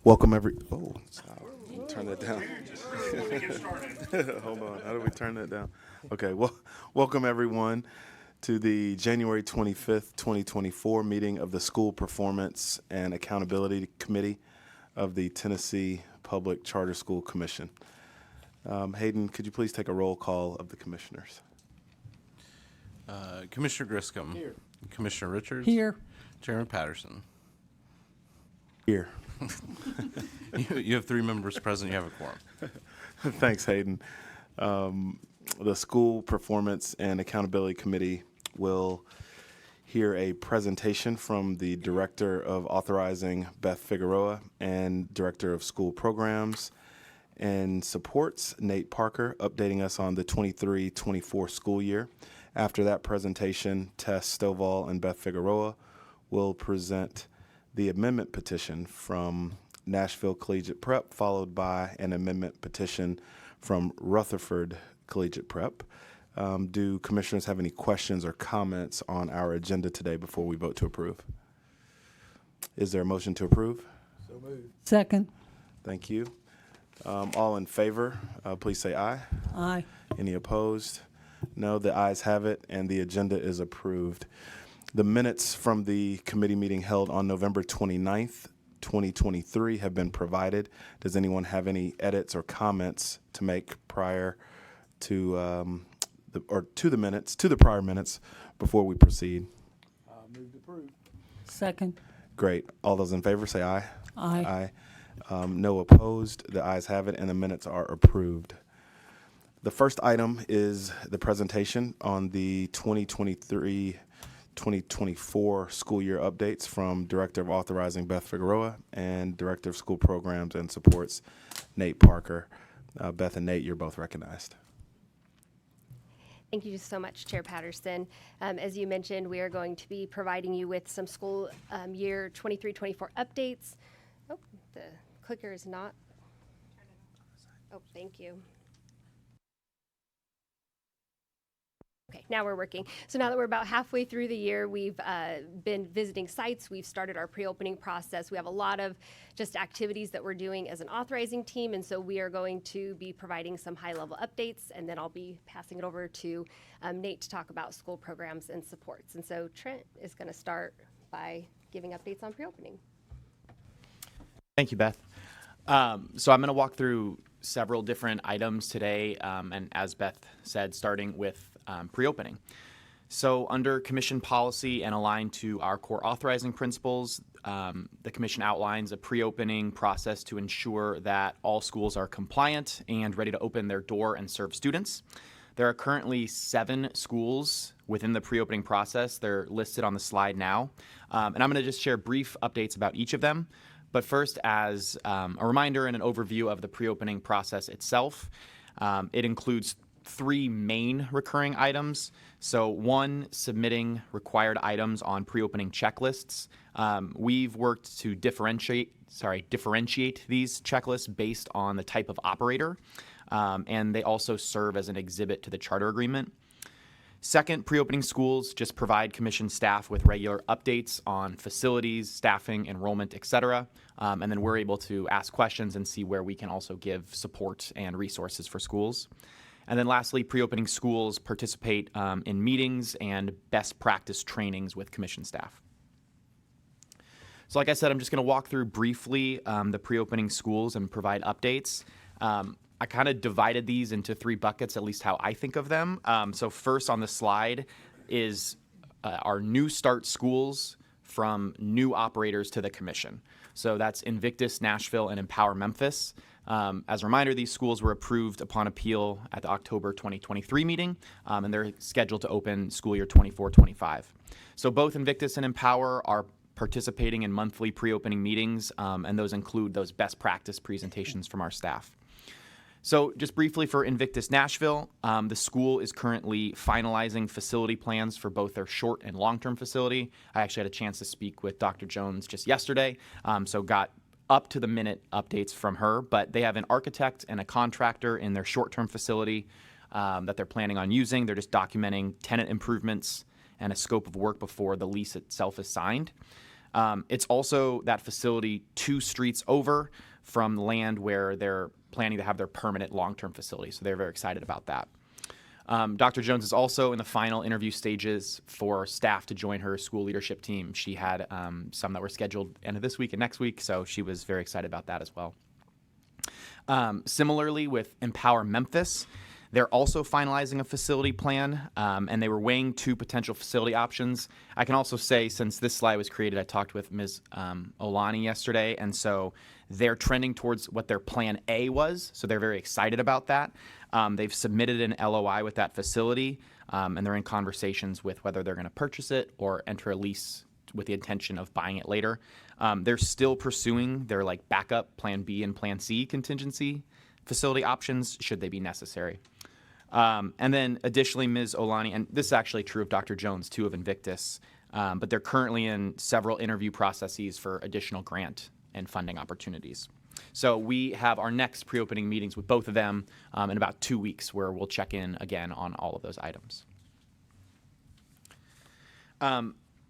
Welcome turn that down. Hold on, how do we turn that down? Okay, well, welcome everyone to the January 25th, 2024 meeting of the School Performance and Accountability Committee of the Tennessee Public Charter School Commission. Hayden, could you please take a roll call of the commissioners? Commissioner Griscom. Here. Commissioner Richards. Here. Chairman Patterson. Here. You have 3 members present. You have a quorum. Thanks, Hayden. The School Performance and Accountability Committee will hear a presentation from the Director of Authorizing, Beth Figueroa, and Director of School Programs and Supports, Nate Parker, updating us on the 23-24 school year. After that presentation, Tess Stovall and Beth Figueroa will present the amendment petition from Nashville Collegiate Prep, followed by an amendment petition from Rutherford Collegiate Prep. Do commissioners have any questions or comments on our agenda today before we vote to approve? Is there a motion to approve? So moved. Second. Thank you. All in favor, please say aye. Aye. Any opposed? No, the ayes have it, and the agenda is approved. The minutes from the committee meeting held on November 29th, 2023 have been provided. Does anyone have any edits or comments to make prior to the prior minutes before we proceed? Move to approve. Second. Great. All those in favor say aye. Aye. Aye. No opposed. The ayes have it, and the minutes are approved. The first item is the presentation on the 2023-2024 school year updates from Director of Authorizing, Beth Figueroa, and Director of School Programs and Supports, Nate Parker. Beth and Nate, you're both recognized. Thank you so much, Chair Patterson. As you mentioned, we are going to be providing you with some school year 23-24 updates. Oh, the clicker is not. Oh, thank you. Okay, now we're working. So now that we're about halfway through the year, we've been visiting sites. We've started our pre-opening process. We have a lot of just activities that we're doing as an authorizing team, and so we are going to be providing some high-level updates, and then I'll be passing it over to Nate to talk about school programs and supports. And so Trent is going to start by giving updates on pre-opening. Thank you, Beth. So I'm going to walk through several different items today, and as Beth said, starting with pre-opening. So under commission policy and aligned to our core authorizing principles, the commission outlines a pre-opening process to ensure that all schools are compliant and ready to open their door and serve students. There are currently 7 schools within the pre-opening process. They're listed on the slide now. And I'm going to just share brief updates about each of them. But first, as a reminder and an overview of the pre-opening process itself, it includes 3 main recurring items. So 1, submitting required items on pre-opening checklists. We've worked to differentiate these checklists based on the type of operator, and they also serve as an exhibit to the charter agreement. Second, pre-opening schools just provide commission staff with regular updates on facilities, staffing, enrollment, et cetera. And then we're able to ask questions and see where we can also give support and resources for schools. And then lastly, pre-opening schools participate in meetings and best practice trainings with commission staff. So like I said, I'm just going to walk through briefly the pre-opening schools and provide updates. I kind of divided these into 3 buckets, at least how I think of them. So first on the slide is our new start schools from new operators to the commission. So that's Invictus, Nashville, and Empower Memphis. As a reminder, these schools were approved upon appeal at the October 2023 meeting, and they're scheduled to open school year 24-25. So both Invictus and Empower are participating in monthly pre-opening meetings, and those include those best practice presentations from our staff. So just briefly for Invictus Nashville, the school is currently finalizing facility plans for both their short and long-term facility. I actually had a chance to speak with Dr. Jones just yesterday, so got up-to-the-minute updates from her, but they have an architect and a contractor in their short-term facility that they're planning on using. They're just documenting tenant improvements and a scope of work before the lease itself is signed. It's also that facility 2 streets over from land where they're planning to have their permanent long-term facility. So they're very excited about that. Dr. Jones is also in the final interview stages for staff to join her school leadership team. She had some that were scheduled end of this week and next week, so she was very excited about that as well. Similarly with Empower Memphis, they're also finalizing a facility plan, and they were weighing 2 potential facility options. I can also say, since this slide was created, I talked with Ms. Olani yesterday, and so they're trending towards what their plan A was, so they're very excited about that. They've submitted an LOI with that facility, and they're in conversations with whether they're going to purchase it or enter a lease with the intention of buying it later. They're still pursuing their backup plan B and plan C contingency facility options should they be necessary. And then additionally, Ms. Olani, and this is actually true of Dr. Jones too of Invictus, but they're currently in several interview processes for additional grant and funding opportunities. So we have our next pre-opening meetings with both of them in about 2 weeks, where we'll check in again on all of those items.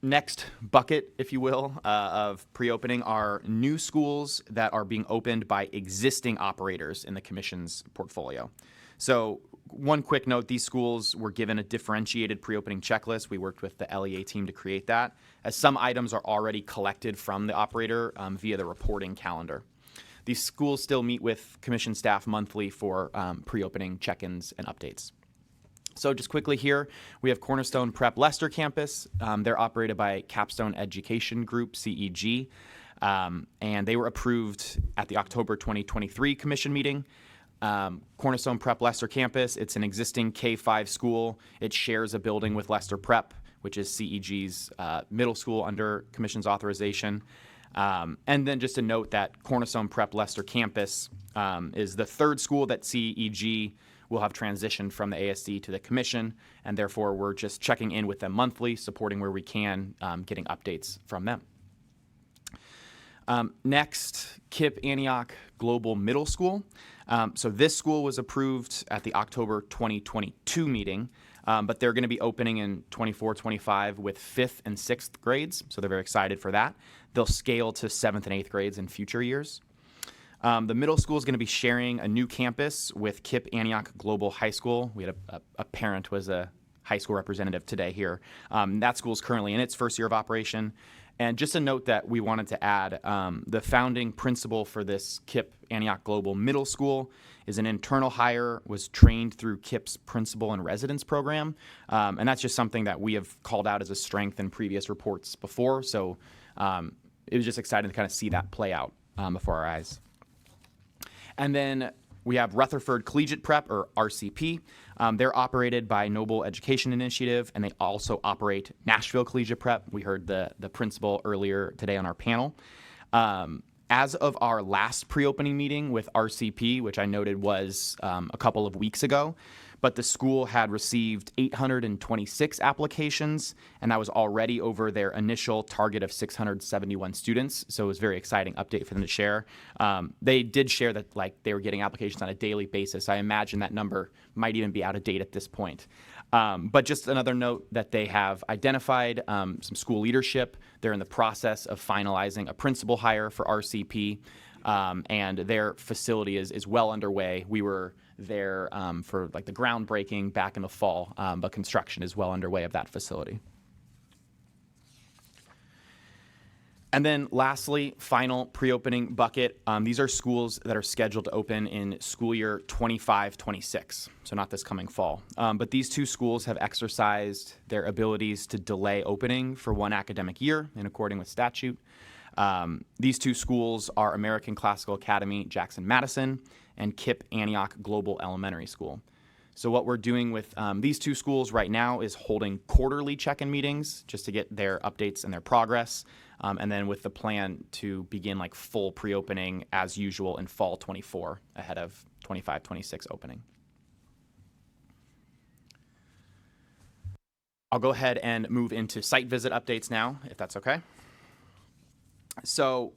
Next bucket, if you will, of pre-opening are new schools that are being opened by existing operators in the Commission's portfolio. So one quick note, these schools were given a differentiated pre-opening checklist. We worked with the LEA team to create that, as some items are already collected from the operator via the reporting calendar. These schools still meet with Commission staff monthly for pre-opening check-ins and updates. So just quickly here, we have Cornerstone Prep Leicester campus. They're operated by Capstone Education Group, CEG, and they were approved at the October 2023 Commission meeting. Cornerstone Prep Leicester campus, it's an existing K-5 school. It shares a building with Leicester Prep, which is CEG's middle school under Commission's authorization. And then just to note that Cornerstone Prep Leicester campus is the 3rd school that CEG will have transitioned from the ASC to the Commission, and therefore we're just checking in with them monthly, supporting where we can, getting updates from them. Next, KIPP Antioch Global Middle School. So this school was approved at the October 2022 meeting, but they're going to be opening in 24-25 with 5th and 6th grades, so they're very excited for that. They'll scale to 7th and 8th grades in future years. The middle school is going to be sharing a new campus with KIPP Antioch Global High School. We had a parent was a high school representative today here. That school is currently in its 1st year of operation. And just a note that we wanted to add, the founding principal for this KIPP Antioch Global Middle School is an internal hire, was trained through KIPP's Principal in Residence program. And that's just something that we have called out as a strength in previous reports before. So it was just exciting to kind of see that play out before our eyes. And then we have Rutherford Collegiate Prep, or RCP. They're operated by Noble Education Initiative, and they also operate Nashville Collegiate Prep. We heard the principal earlier today on our panel. As of our last pre-opening meeting with RCP, which I noted was a couple of weeks ago, but the school had received 826 applications, and that was already over their initial target of 671 students. So it was a very exciting update for them to share. They did share that they were getting applications on a daily basis. I imagine that number might even be out of date at this point. But just another note that they have identified some school leadership. They're in the process of finalizing a principal hire for RCP, and their facility is well underway. We were there for the groundbreaking back in the fall, but construction is well underway of that facility. And then lastly, final pre-opening bucket. These are schools that are scheduled to open in school year 25-26, so not this coming fall. But these 2 schools have exercised their abilities to delay opening for 1 academic year in accordance with statute. These 2 schools are American Classical Academy Jackson-Madison and KIPP Antioch Global Elementary School. So what we're doing with these 2 schools right now is holding quarterly check-in meetings just to get their updates and their progress, and then with the plan to begin full pre-opening as usual in fall 24 ahead of 25-26 opening. I'll go ahead and move into site visit updates now, if that's okay. So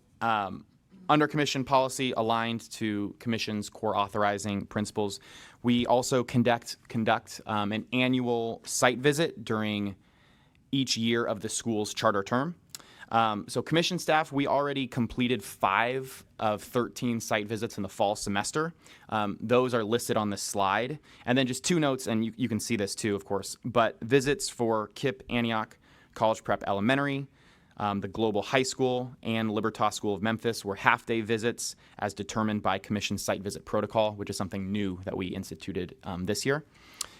under Commission policy aligned to Commission's core authorizing principles, we also conduct an annual site visit during each year of the school's charter term. So commission staff, we already completed 5 of 13 site visits in the fall semester. Those are listed on this slide. And then just 2 notes, and you can see this too, of course, but visits for KIPP Antioch College Prep Elementary, the Global High School, and Libertas School of Memphis were half-day visits as determined by Commission Site Visit Protocol, which is something new that we instituted this year.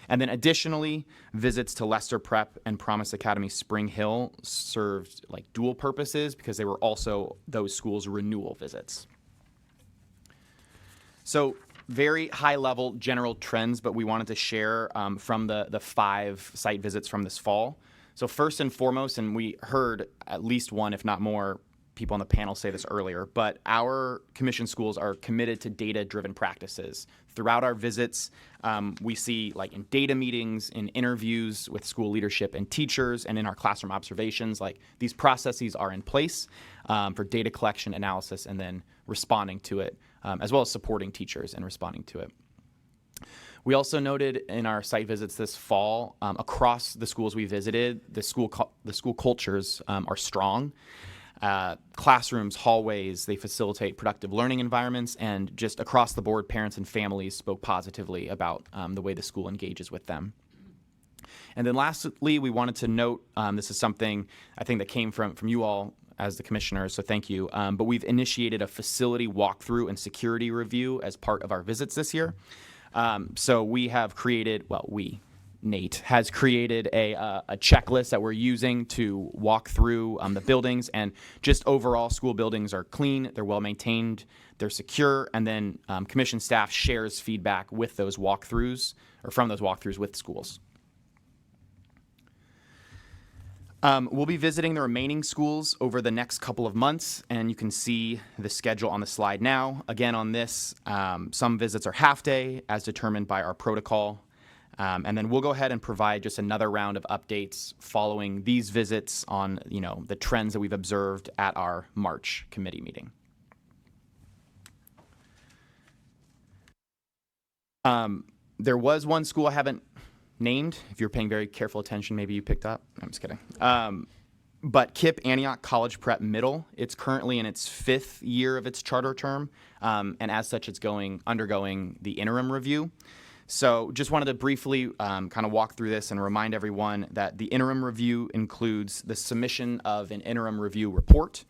And then additionally, visits to Lester Prep and Promise Academy Spring Hill served like dual purposes because they were also those schools' renewal visits. So very high-level general trends, but we wanted to share from the 5 site visits from this fall. So first and foremost, and we heard at least one, if not more, people on the panel say this earlier, but our commission schools are committed to data-driven practices. Throughout our visits, we see like in data meetings, in interviews with school leadership and teachers, and in our classroom observations, like these processes are in place for data collection, analysis, and then responding to it, as well as supporting teachers and responding to it. We also noted in our site visits this fall, across the schools we visited, the school cultures are strong. Classrooms, hallways, they facilitate productive learning environments, and just across the board, parents and families spoke positively about the way the school engages with them. And then lastly, we wanted to note, this is something I think that came from you all as the commissioners, so thank you, but we've initiated a facility walkthrough and security review as part of our visits this year. So we have created, Nate has created a checklist that we're using to walk through the buildings, and just overall school buildings are clean, they're well maintained, they're secure, and then commission staff shares feedback with those walkthroughs or from those walkthroughs with schools. We'll be visiting the remaining schools over the next couple of months, and you can see the schedule on the slide now. Again, on this, some visits are half-day as determined by our protocol. And then we'll go ahead and provide just another round of updates following these visits on, the trends that we've observed at our March committee meeting. There was one school I haven't named. If you're paying very careful attention, maybe you picked up. I'm just kidding. But KIPP Antioch College Prep Middle, it's currently in its 5th year of its charter term, and as such, it's undergoing the interim review. So just wanted to briefly kind of walk through this and remind everyone that the interim review includes the submission of an interim review report,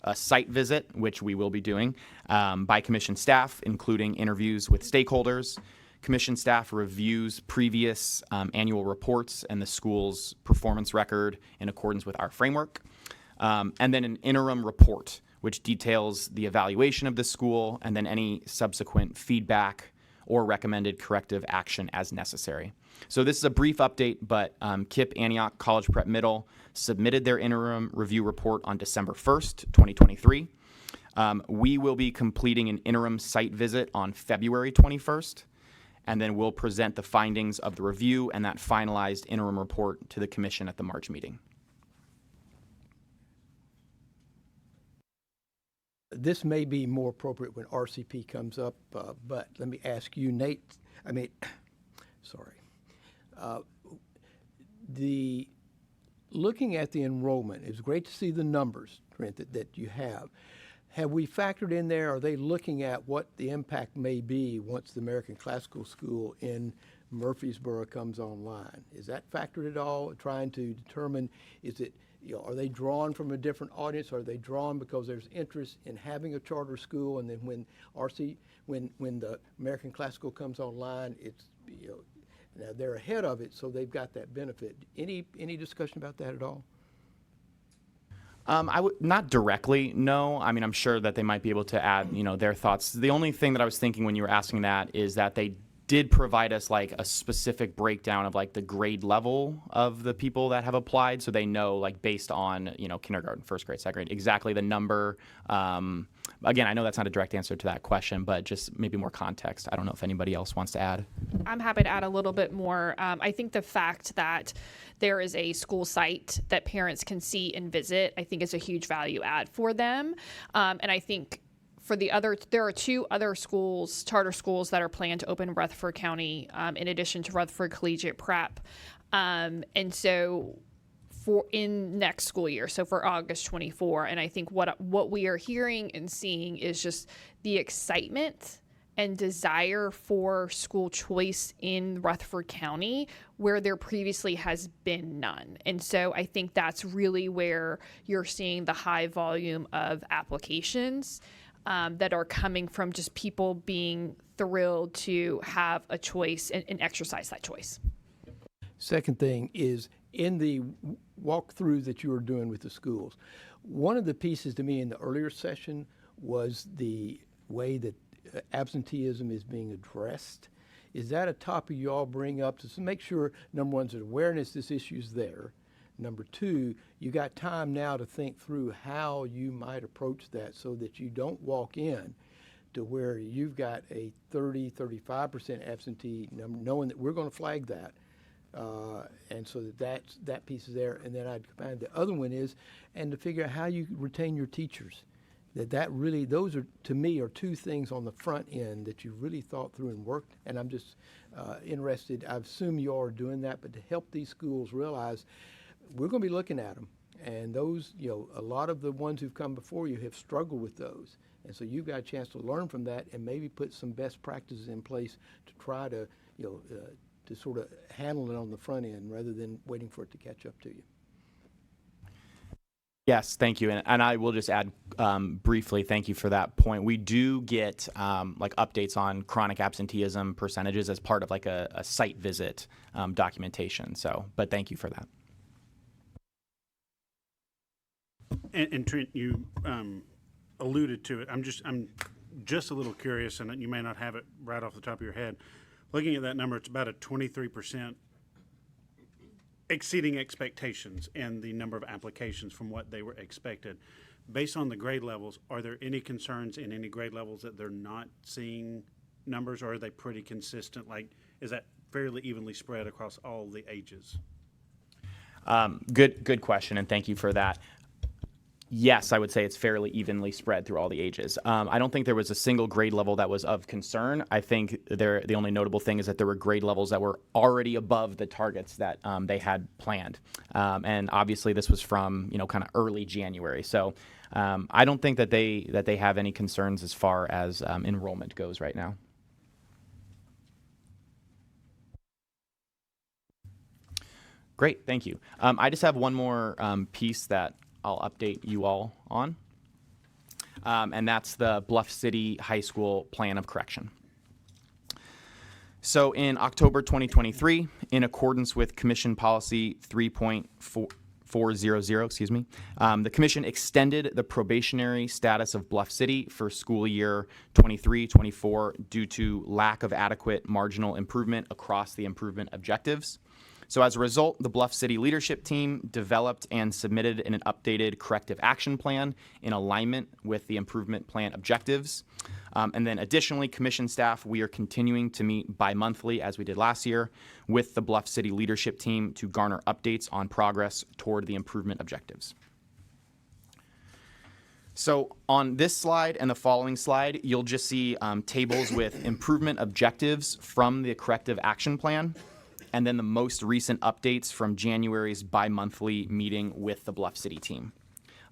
a site visit, which we will be doing, by commission staff, including interviews with stakeholders. Commission staff reviews previous annual reports and the school's performance record in accordance with our framework. And then an interim report, which details the evaluation of the school and then any subsequent feedback or recommended corrective action as necessary. So this is a brief update, but KIPP Antioch College Prep Middle submitted their interim review report on December 1st, 2023. We will be completing an interim site visit on February 21st, and then we'll present the findings of the review and that finalized interim report to the commission at the March meeting. This may be more appropriate when RCP comes up, but let me ask you, Nate, looking at the enrollment, it's great to see the numbers, Trent, that you have. Have we factored in there, are they looking at what the impact may be once the American Classical School in Murfreesboro comes online? Is that factored at all, trying to determine, are they drawn from a different audience? Are they drawn because there's interest in having a charter school, and then when the American Classical comes online, it's now they're ahead of it, so they've got that benefit. Any discussion about that at all? I would not directly, no. I mean, I'm sure that they might be able to add, their thoughts. The only thing that I was thinking when you were asking that is that they did provide us like a specific breakdown of like the grade level of the people that have applied, so they know like based on kindergarten, first grade, second grade, exactly the number. Again, I know that's not a direct answer to that question, but just maybe more context. I don't know if anybody else wants to add. I'm happy to add a little bit more. I think the fact that there is a school site that parents can see and visit, I think is a huge value add for them. And I think there are 2 other schools, charter schools, that are planned to open in Rutherford County, in addition to Rutherford Collegiate Prep. And so for in next school year, so for August 24. And I think what we are hearing and seeing is just the excitement and desire for school choice in Rutherford County where there previously has been none. And so I think that's really where you're seeing the high volume of applications that are coming from just people being thrilled to have a choice and exercise that choice. Second thing is in the walkthrough that you were doing with the schools, one of the pieces to me in the earlier session was the way that absenteeism is being addressed. Is that a topic you all bring up to make sure, number one, there's awareness this issue's there. Number two, you got time now to think through how you might approach that so that you don't walk in to where you've got a 35% absentee number, knowing that we're going to flag that. And so that piece is there. And then I'd combine the other one is, and to figure out how you retain your teachers. That really, those are, to me, are two things on the front end that you really thought through and worked. And I'm just interested, I assume you all are doing that, but to help these schools realize we're going to be looking at them. And those, a lot of the ones who've come before you have struggled with those. And so you've got a chance to learn from that and maybe put some best practices in place to try to, to sort of handle it on the front end rather than waiting for it to catch up to you. Yes, thank you. And I will just add briefly, thank you for that point. We do get like updates on chronic absenteeism percentages as part of like a site visit documentation. So, but thank you for that. And Trent, you alluded to it. I'm just a little curious, and you may not have it right off the top of your head. Looking at that number, it's about a 23% exceeding expectations in the number of applications from what they were expected. Based on the grade levels, are there any concerns in any grade levels that they're not seeing numbers, or are they pretty consistent? Like, is that fairly evenly spread across all the ages? Good question, and thank you for that. Yes, I would say it's fairly evenly spread through all the ages. I don't think there was a single grade level that was of concern. I think the only notable thing is that there were grade levels that were already above the targets that they had planned. And obviously this was from, kind of early January. So I don't think that they have any concerns as far as enrollment goes right now. Great, thank you. I just have one more piece that I'll update you all on, and that's the Bluff City High School Plan of Correction. So in October 2023, in accordance with Commission Policy 3.400, the Commission extended the probationary status of Bluff City for school year 23-24 due to lack of adequate marginal improvement across the improvement objectives. So as a result, the Bluff City leadership team developed and submitted an updated corrective action plan in alignment with the improvement plan objectives. And then additionally, commission staff, we are continuing to meet bi-monthly as we did last year with the Bluff City leadership team to garner updates on progress toward the improvement objectives. So on this slide and the following slide, you'll just see tables with improvement objectives from the corrective action plan, and then the most recent updates from January's bi-monthly meeting with the Bluff City team.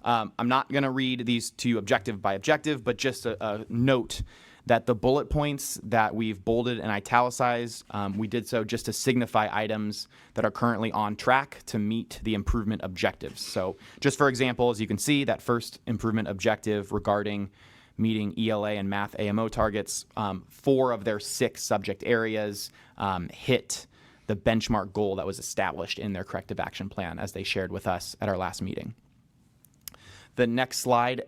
I'm not going to read these to you objective by objective, but just a note that the bullet points that we've bolded and italicized, we did so just to signify items that are currently on track to meet the improvement objectives. So just for example, as you can see, that first improvement objective regarding meeting ELA and math AMO targets, 4 of their 6 subject areas hit the benchmark goal that was established in their corrective action plan as they shared with us at our last meeting. The next slide,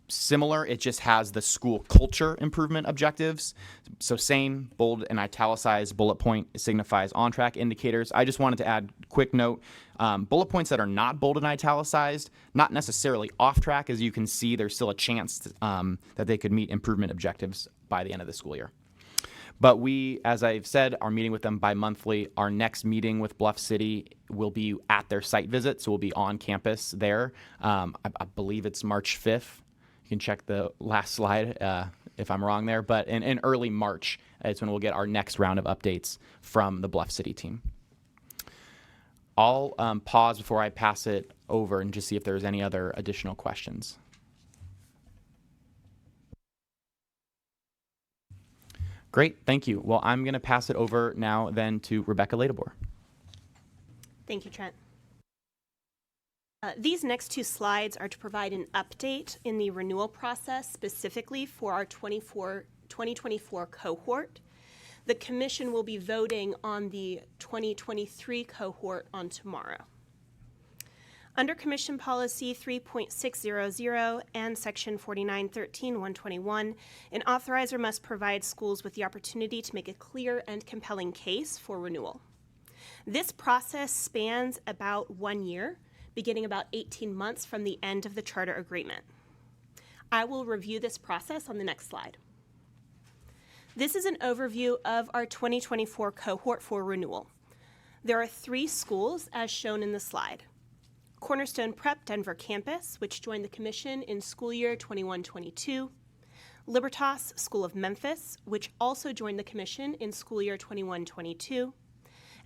similar, it just has the school culture improvement objectives. So same bold and italicized bullet point signifies on-track indicators. I just wanted to add quick note, bullet points that are not bold and italicized, not necessarily off track. As you can see, there's still a chance that they could meet improvement objectives by the end of the school year. But we, as I've said, are meeting with them bi-monthly. Our next meeting with Bluff City will be at their site visit, so we'll be on campus there. I believe it's March 5th. You can check the last slide if I'm wrong there. But in early March is when we'll get our next round of updates from the Bluff City team. I'll pause before I pass it over and just see if there's any other additional questions. Great, thank you. Well, I'm going to pass it over now then to Rebecca Ladebor. Thank you, Trent. These next two slides are to provide an update in the renewal process specifically for our 2024 cohort. The Commission will be voting on the 2023 cohort on tomorrow. Under Commission Policy 3.600 and Section 4913-121, an authorizer must provide schools with the opportunity to make a clear and compelling case for renewal. This process spans about 1 year, beginning about 18 months from the end of the charter agreement. I will review this process on the next slide. This is an overview of our 2024 cohort for renewal. There are 3 schools as shown in the slide. Cornerstone Prep Denver campus, which joined the Commission in school year 21-22. Libertas School of Memphis, which also joined the Commission in school year 21-22.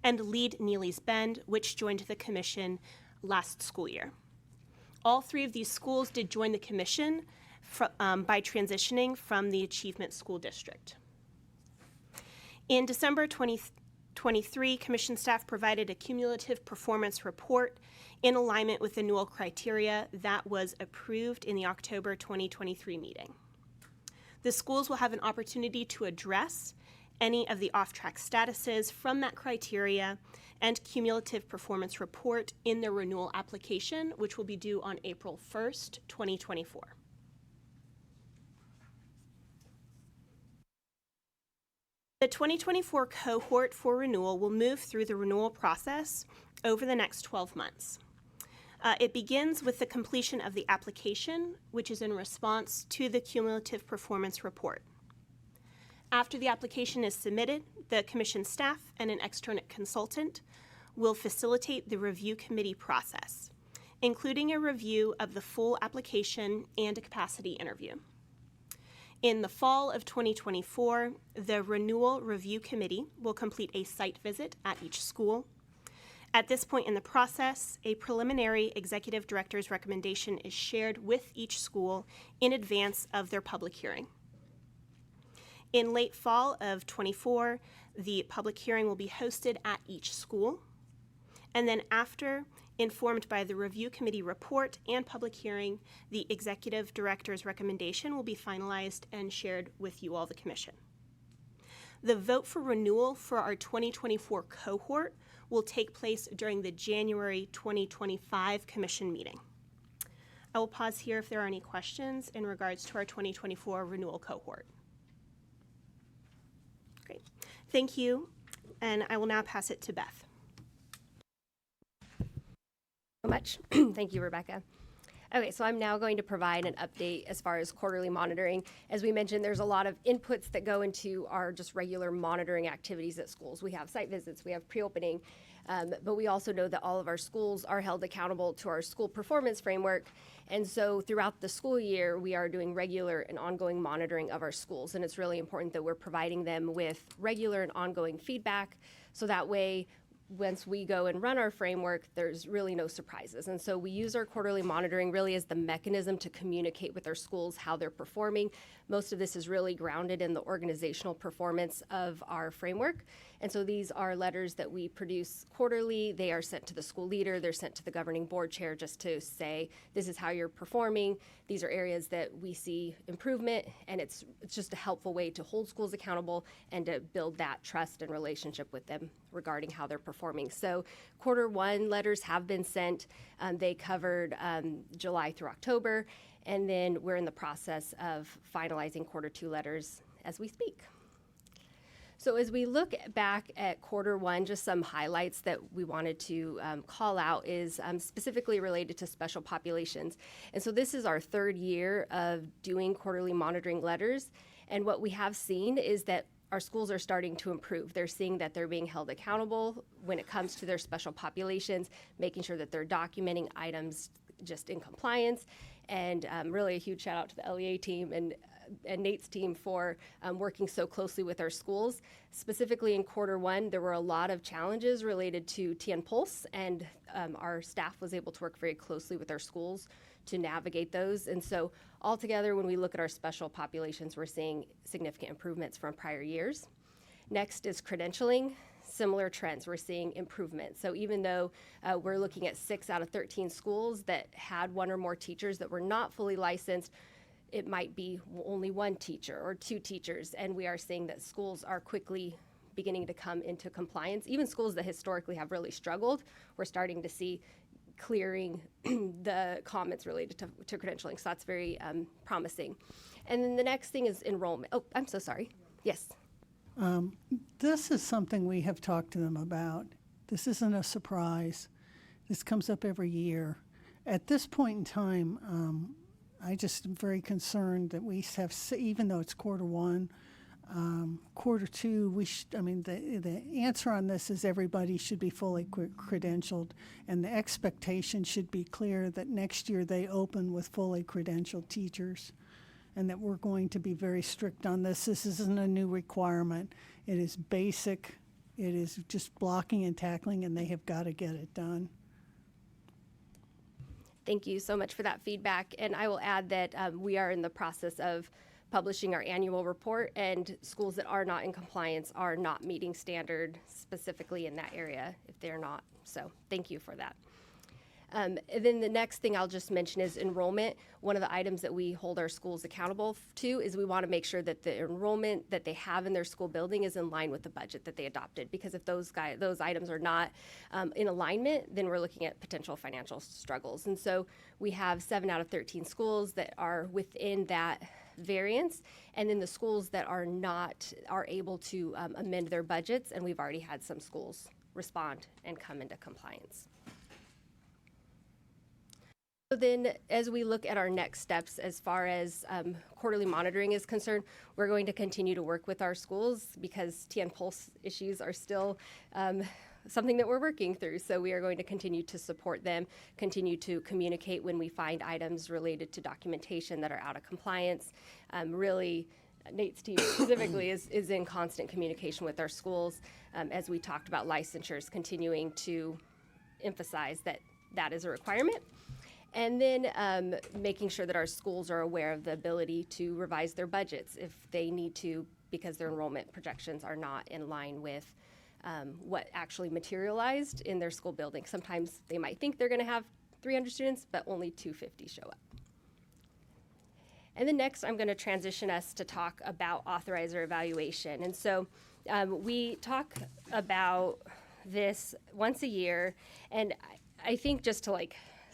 And Lead Neely's Bend, which joined the Commission last school year. All 3 of these schools did join the Commission by transitioning from the Achievement School District. In December 2023, Commission staff provided a cumulative performance report in alignment with the renewal criteria that was approved in the October 2023 meeting. The schools will have an opportunity to address any of the off-track statuses from that criteria and cumulative performance report in their renewal application, which will be due on April 1st, 2024. The 2024 cohort for renewal will move through the renewal process over the next 12 months. It begins with the completion of the application, which is in response to the cumulative performance report. After the application is submitted, the Commission staff and an external consultant will facilitate the review committee process, including a review of the full application and a capacity interview. In the fall of 2024, the Renewal Review Committee will complete a site visit at each school. At this point in the process, a preliminary executive director's recommendation is shared with each school in advance of their public hearing. In late fall of 24, the public hearing will be hosted at each school. And then after, informed by the review committee report and public hearing, the executive director's recommendation will be finalized and shared with you all, the Commission. The vote for renewal for our 2024 cohort will take place during the January 2025 Commission meeting. I will pause here if there are any questions in regards to our 2024 renewal cohort. Great. Thank you, and I will now pass it to Beth. So much. Thank you, Rebecca. Okay, so I'm now going to provide an update as far as quarterly monitoring. As we mentioned, there's a lot of inputs that go into our just regular monitoring activities at schools. We have site visits, we have pre-opening, but we also know that all of our schools are held accountable to our school performance framework. And so throughout the school year, we are doing regular and ongoing monitoring of our schools. And it's really important that we're providing them with regular and ongoing feedback, so that way once we go and run our framework, there's really no surprises. And so we use our quarterly monitoring really as the mechanism to communicate with our schools how they're performing. Most of this is really grounded in the organizational performance of our framework. And so these are letters that we produce quarterly. They are sent to the school leader. They're sent to the governing board chair just to say, this is how you're performing. These are areas that we see improvement. And it's just a helpful way to hold schools accountable and to build that trust and relationship with them regarding how they're performing. So Q1 letters have been sent. They covered July through October. And then we're in the process of finalizing Q2 letters as we speak. So as we look back at Q1, just some highlights that we wanted to call out is specifically related to special populations. And so this is our 3rd year of doing quarterly monitoring letters. And what we have seen is that our schools are starting to improve. They're seeing that they're being held accountable when it comes to their special populations, making sure that they're documenting items just in compliance. And really a huge shout out to the LEA team and and Nate's team for working so closely with our schools. Specifically in Q1, there were a lot of challenges related to TN Pulse, and our staff was able to work very closely with our schools to navigate those. And so altogether, when we look at our special populations, we're seeing significant improvements from prior years. Next is credentialing. Similar trends, we're seeing improvement. So even though we're looking at 6 out of 13 schools that had 1 or more teachers that were not fully licensed, it might be only 1 teacher or 2 teachers, and we are seeing that schools are quickly beginning to come into compliance. Even schools that historically have really struggled, we're starting to see clearing the comments related to credentialing, so that's very promising. And then the next thing is enrollment. Oh, I'm so sorry. Yes. This is something we have talked to them about. This isn't a surprise. This comes up every year. At this point in time, I just am very concerned that we have, even though it's Q1, Q2, the answer on this is everybody should be fully credentialed, and the expectation should be clear that next year they open with fully credentialed teachers, and that we're going to be very strict on this. This isn't a new requirement. It is basic. It is just blocking and tackling, and they have got to get it done. Thank you so much for that feedback. And I will add that we are in the process of publishing our annual report, and schools that are not in compliance are not meeting standard specifically in that area if they're not. So thank you for that. And then the next thing I'll just mention is enrollment. One of the items that we hold our schools accountable to is we want to make sure that the enrollment that they have in their school building is in line with the budget that they adopted. Because if those items are not in alignment, then we're looking at potential financial struggles. And so we have 7 out of 13 schools that are within that variance, and then the schools that are not are able to amend their budgets, and we've already had some schools respond and come into compliance. So then, as we look at our next steps as far as quarterly monitoring is concerned, we're going to continue to work with our schools because TN Pulse issues are still something that we're working through. So we are going to continue to support them, continue to communicate when we find items related to documentation that are out of compliance. Really, Nate's team specifically is in constant communication with our schools as we talked about licensures, continuing to emphasize that that is a requirement. And then making sure that our schools are aware of the ability to revise their budgets if they need to, because their enrollment projections are not in line with what actually materialized in their school building. Sometimes they might think they're going to have 300 students, but only 250 show up. And then next, I'm going to transition us to talk about authorizer evaluation. And so we talk about this once a year, and I think just to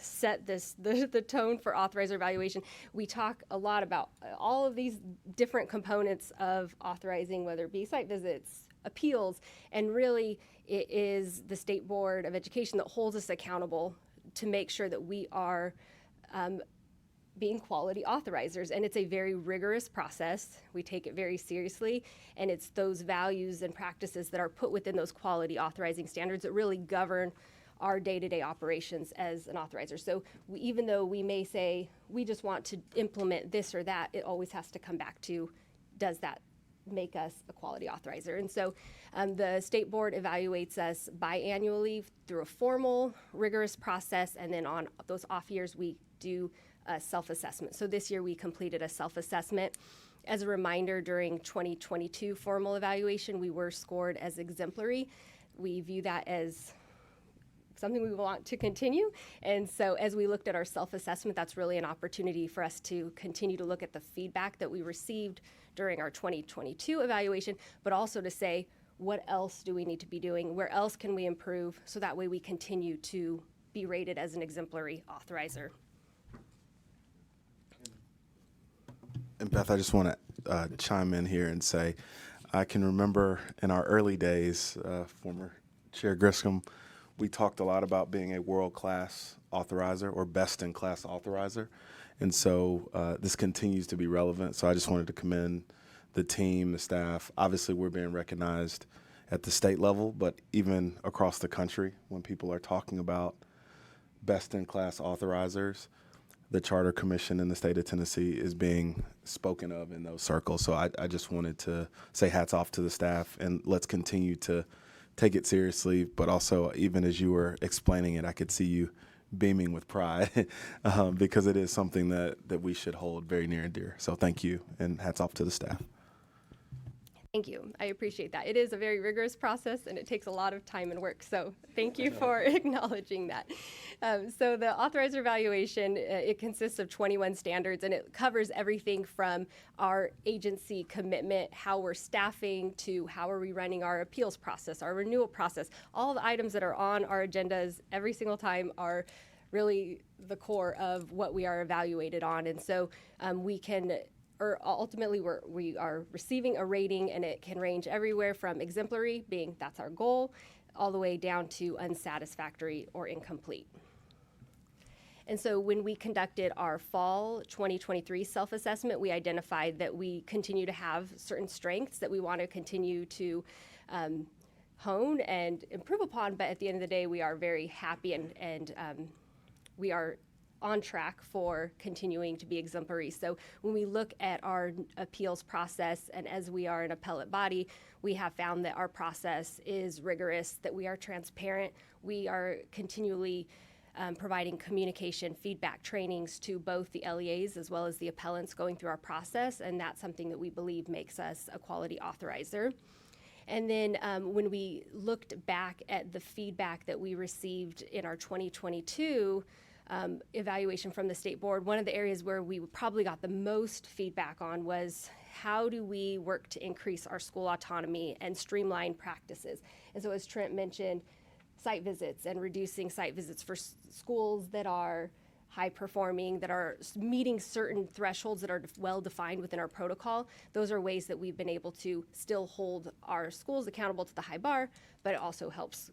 set the tone for authorizer evaluation, we talk a lot about all of these different components of authorizing, whether it be site visits, appeals, and really it is the State Board of Education that holds us accountable to make sure that we are being quality authorizers. And it's a very rigorous process. We take it very seriously, and it's those values and practices that are put within those quality authorizing standards that really govern our day-to-day operations as an authorizer. So even though we may say we just want to implement this or that, it always has to come back to, does that make us a quality authorizer? And so the State Board evaluates us biannually through a formal, rigorous process, and then on those off years, we do a self-assessment. So this year we completed a self-assessment. As a reminder, during 2022 formal evaluation, we were scored as exemplary. We view that as something we want to continue. And so as we looked at our self-assessment, that's really an opportunity for us to continue to look at the feedback that we received during our 2022 evaluation, but also to say, what else do we need to be doing? Where else can we improve? So that way we continue to be rated as an exemplary authorizer. And Beth, I just want to chime in here and say, I can remember in our early days, former Chair Griscom, we talked a lot about being a world-class authorizer or best-in-class authorizer. And so this continues to be relevant. So I just wanted to commend the team, the staff. Obviously, we're being recognized at the state level, but even across the country when people are talking about best-in-class authorizers, the Charter Commission in the state of Tennessee is being spoken of in those circles. So I just wanted to say hats off to the staff, and let's continue to take it seriously. But also, even as you were explaining it, I could see you beaming with pride because it is something that we should hold very near and dear. So thank you, and hats off to the staff. Thank you. I appreciate that. It is a very rigorous process and it takes a lot of time and work. So thank you for acknowledging that. So the authorizer evaluation, it consists of 21 standards and it covers everything from our agency commitment, how we're staffing, to how are we running our appeals process, our renewal process. All the items that are on our agendas every single time are really the core of what we are evaluated on. And so we can ultimately we are receiving a rating, and it can range everywhere from exemplary, being that's our goal, all the way down to unsatisfactory or incomplete. And so when we conducted our fall 2023 self-assessment, we identified that we continue to have certain strengths that we want to continue to hone and improve upon, but at the end of the day, we are very happy and we are on track for continuing to be exemplary. So when we look at our appeals process, and as we are an appellate body, we have found that our process is rigorous, that we are transparent, we are continually providing communication, feedback, trainings to both the LEAs as well as the appellants going through our process, and that's something that we believe makes us a quality authorizer. And then when we looked back at the feedback that we received in our 2022 evaluation from the state board, one of the areas where we probably got the most feedback on was how do we work to increase our school autonomy and streamline practices. And so as Trent mentioned, site visits and reducing site visits for schools that are high performing, that are meeting certain thresholds that are well defined within our protocol. Those are ways that we've been able to still hold our schools accountable to the high bar, but it also helps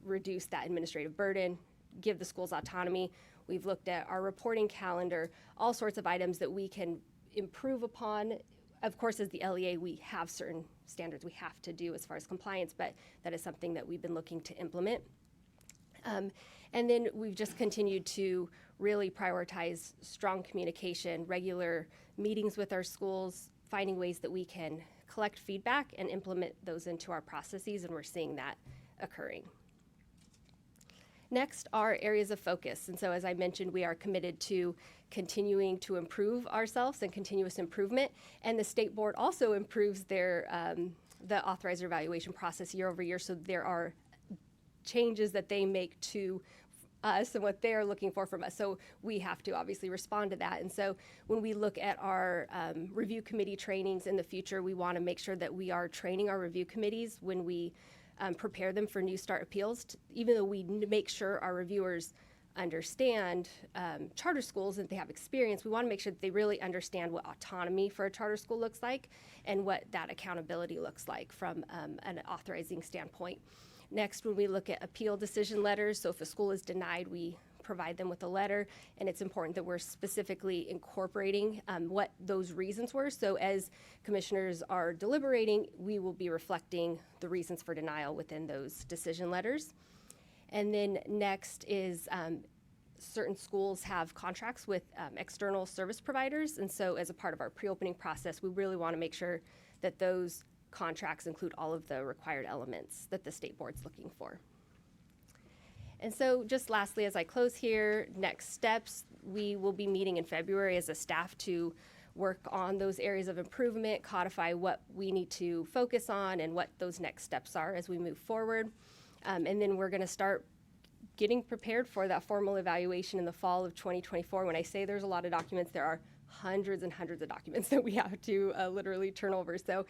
reduce that administrative burden, give the schools autonomy. We've looked at our reporting calendar, all sorts of items that we can improve upon. Of course, as the LEA, we have certain standards we have to do as far as compliance, but that is something that we've been looking to implement. And then we've just continued to really prioritize strong communication, regular meetings with our schools, finding ways that we can collect feedback and implement those into our processes, and we're seeing that occurring. Next are areas of focus. And so as I mentioned, we are committed to continuing to improve ourselves and continuous improvement. And the state board also improves their the authorizer evaluation process year over year. So there are changes that they make to us and what they're looking for from us. So we have to obviously respond to that. And so when we look at our review committee trainings in the future, we want to make sure that we are training our review committees when we prepare them for New Start appeals, even though we make sure our reviewers understand charter schools and they have experience. We want to make sure that they really understand what autonomy for a charter school looks like and what that accountability looks like from an authorizing standpoint. Next, when we look at appeal decision letters, so if a school is denied, we provide them with a letter, and it's important that we're specifically incorporating what those reasons were. So as commissioners are deliberating, we will be reflecting the reasons for denial within those decision letters. And then next is certain schools have contracts with external service providers, and so as a part of our pre-opening process, we really want to make sure that those contracts include all of the required elements that the state board's looking for. And so just lastly, as I close here, next steps, we will be meeting in February as a staff to work on those areas of improvement, codify what we need to focus on and what those next steps are as we move forward. And then we're going to start getting prepared for that formal evaluation in the fall of 2024. When I say there's a lot of documents, there are hundreds and hundreds of documents that we have to literally turn over. So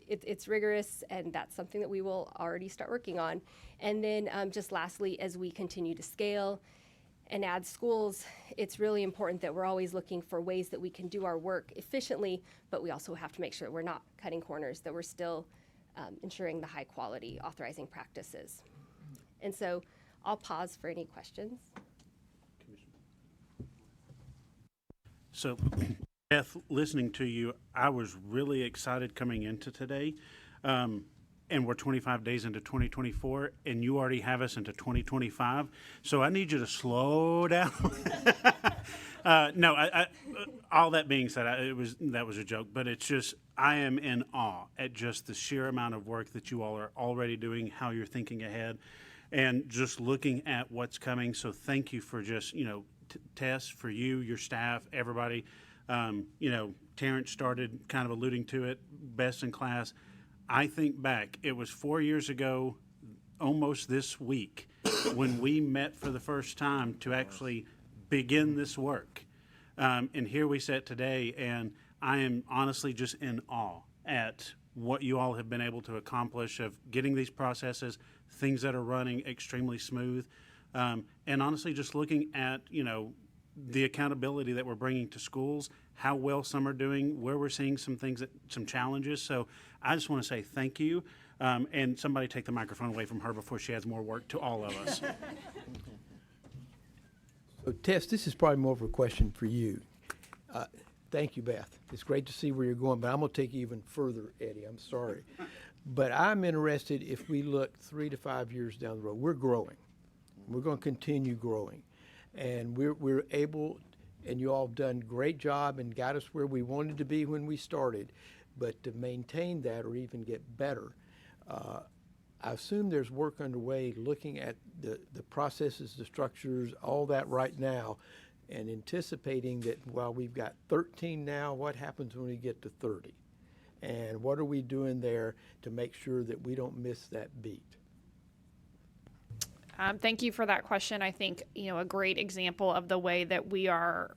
it's rigorous, and that's something that we will already start working on. And then just lastly, as we continue to scale and add schools, it's really important that we're always looking for ways that we can do our work efficiently, but we also have to make sure that we're not cutting corners, that we're still ensuring the high quality authorizing practices. And so I'll pause for any questions. So, Beth, listening to you, I was really excited coming into today. and we're 25 days into 2024, and you already have us into 2025. So I need you to slow down. No, all that being said, that was a joke, but it's just, I am in awe at just the sheer amount of work that you all are already doing, how you're thinking ahead, and just looking at what's coming. So thank you for just, Tess, for you, your staff, everybody. Terrence started kind of alluding to it, best in class. I think back, it was 4 years ago, almost this week, when we met for the first time to actually begin this work. And here we sit today, and I am honestly just in awe at what you all have been able to accomplish of getting these processes, things that are running extremely smooth, and honestly just looking at, the accountability that we're bringing to schools, how well some are doing, where we're seeing some things, some challenges. So I just want to say thank you, and somebody take the microphone away from her before she has more work to all of us. So Tess, this is probably more of a question for you. Thank you, Beth. It's great to see where you're going, but I'm going to take you even further, Eddie. I'm sorry. But I'm interested, if we look 3 to 5 years down the road, we're growing. We're going to continue growing. And we're able, and you all have done a great job and got us where we wanted to be when we started. But to maintain that or even get better, I assume there's work underway looking at the processes, the structures, all that right now, and anticipating that while we've got 13 now, what happens when we get to 30? And what are we doing there to make sure that we don't miss that beat? Thank you for that question. I think, a great example of the way that we are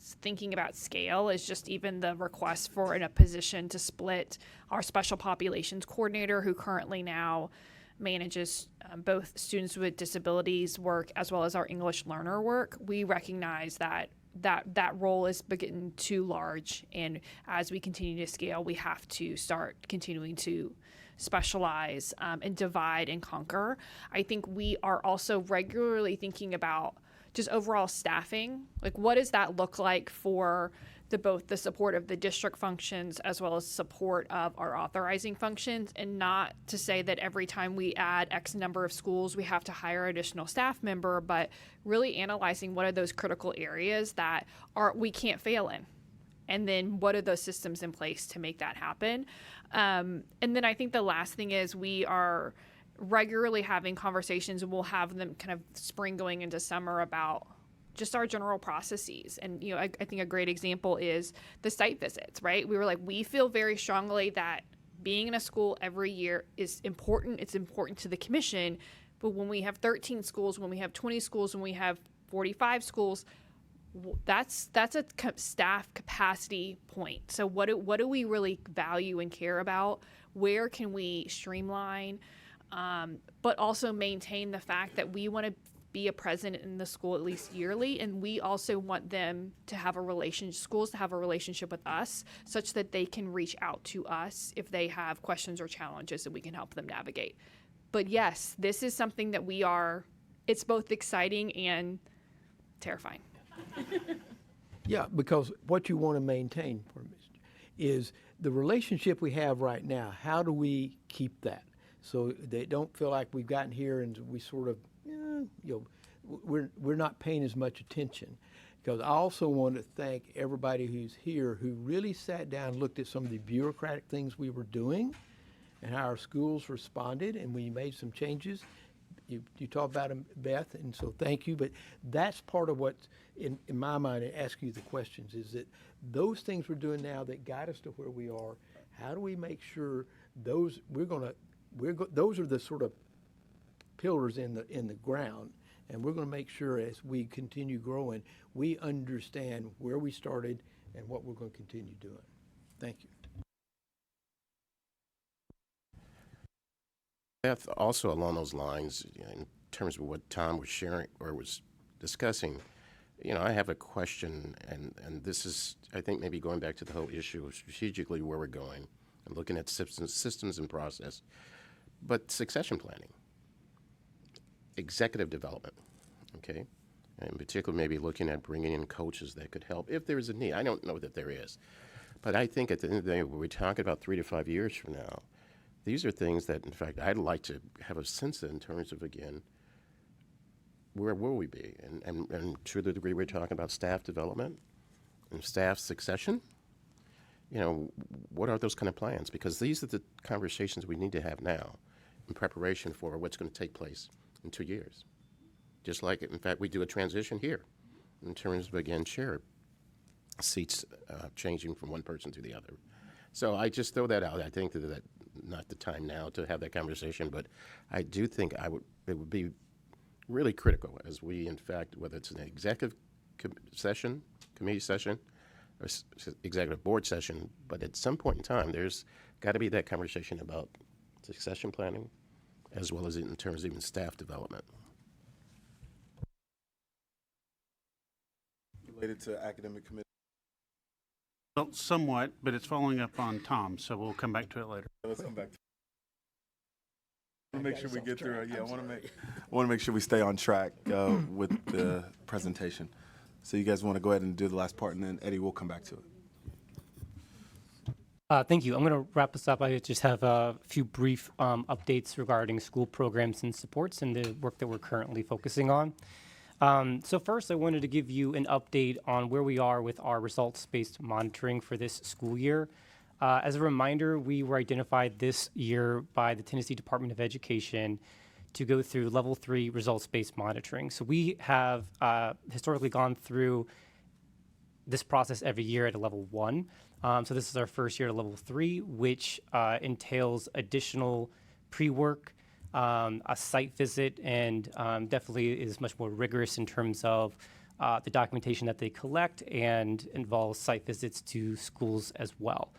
thinking about scale is just even the request for a position to split our special populations coordinator, who currently now manages both students with disabilities work as well as our English learner work. We recognize that role is getting too large, and as we continue to scale, we have to start continuing to specialize and divide and conquer. I think we are also regularly thinking about just overall staffing. Like, what does that look like for both the support of the district functions as well as support of our authorizing functions, and not to say that every time we add X number of schools, we have to hire additional staff member, but really analyzing what are those critical areas that we can't fail in. And then what are those systems in place to make that happen? And then I think the last thing is we are regularly having conversations, and we'll have them kind of spring going into summer about just our general processes. And, I think a great example is the site visits, right? We were like, we feel very strongly that being in a school every year is important. It's important to the commission. But when we have 13 schools, when we have 20 schools, when we have 45 schools, that's a staff capacity point. So what do we really value and care about? Where can we streamline, but also maintain the fact that we want to be a present in the school at least yearly, and we also want them to have schools to have a relationship with us, such that they can reach out to us if they have questions or challenges that we can help them navigate. But yes, this is something that it's both exciting and terrifying. Yeah, because what you want to maintain is the relationship we have right now. How do we keep that so they don't feel like we've gotten here and we sort of, we're not paying as much attention? Because I also want to thank everybody who's here who really sat down and looked at some of the bureaucratic things we were doing and how our schools responded, and we made some changes. You talked about them, Beth, and so thank you. But that's part of what, in my mind, I ask you the questions, is that those things we're doing now that guide us to where we are, how do we make sure those those are the sort of pillars in the ground, and we're going to make sure as we continue growing, we understand where we started and what we're going to continue doing. Thank you. Beth, also along those lines, in terms of what Tom was sharing or was discussing, I have a question, and this is, I think, maybe going back to the whole issue of strategically where we're going and looking at systems and process, but succession planning, executive development, okay? In particular, maybe looking at bringing in coaches that could help if there is a need. I don't know that there is, but I think at the end of the day, when we're talking about 3 to 5 years from now, these are things that, in fact, I'd like to have a sense in terms of, again, where will we be? And to the degree we're talking about staff development and staff succession, you know, what are those kind of plans? Because these are the conversations we need to have now in preparation for what's going to take place in 2 years. Just like, in fact, we do a transition here in terms of, again, chair seats changing from one person to the other. So I just throw that out. I think that not the time now to have that conversation, but I do think it would be really critical as we, in fact, whether it's an executive session, committee session, or executive board session, but at some point in time, there's got to be that conversation about succession planning, as well as in terms of even staff development. Related to academic committee. Well, somewhat, but it's following up on Tom, so we'll come back to it later. Let's come back. I want to make sure we get through it. Yeah, I want to make sure we stay on track with the presentation. So you guys want to go ahead and do the last part, and then Eddie, we'll come back to it. Thank you. I'm going to wrap this up. I just have a few brief updates regarding school programs and supports and the work that we're currently focusing on. So first, I wanted to give you an update on where we are with our results-based monitoring for this school year. As a reminder, we were identified this year by the Tennessee Department of Education to go through level 3 results-based monitoring. So we have historically gone through this process every year at a level 1. So this is our first year at level 3, which entails additional pre-work, a site visit, and definitely is much more rigorous in terms of the documentation that they collect, and involves site visits to schools as well,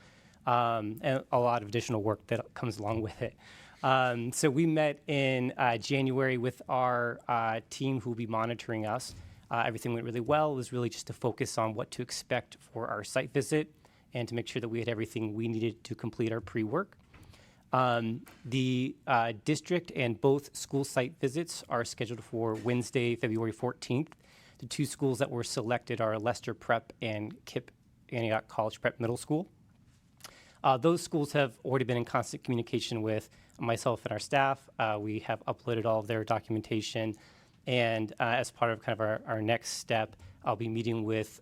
and a lot of additional work that comes along with it. So we met in January with our team who will be monitoring us. Everything went really well. It was really just to focus on what to expect for our site visit and to make sure that we had everything we needed to complete our pre-work. The district and both school site visits are scheduled for Wednesday, February 14th. The two schools that were selected are Lester Prep and KIPP Antioch College Prep Middle School. Those schools have already been in constant communication with myself and our staff. We have uploaded all of their documentation, and as part of kind of our next step, I'll be meeting with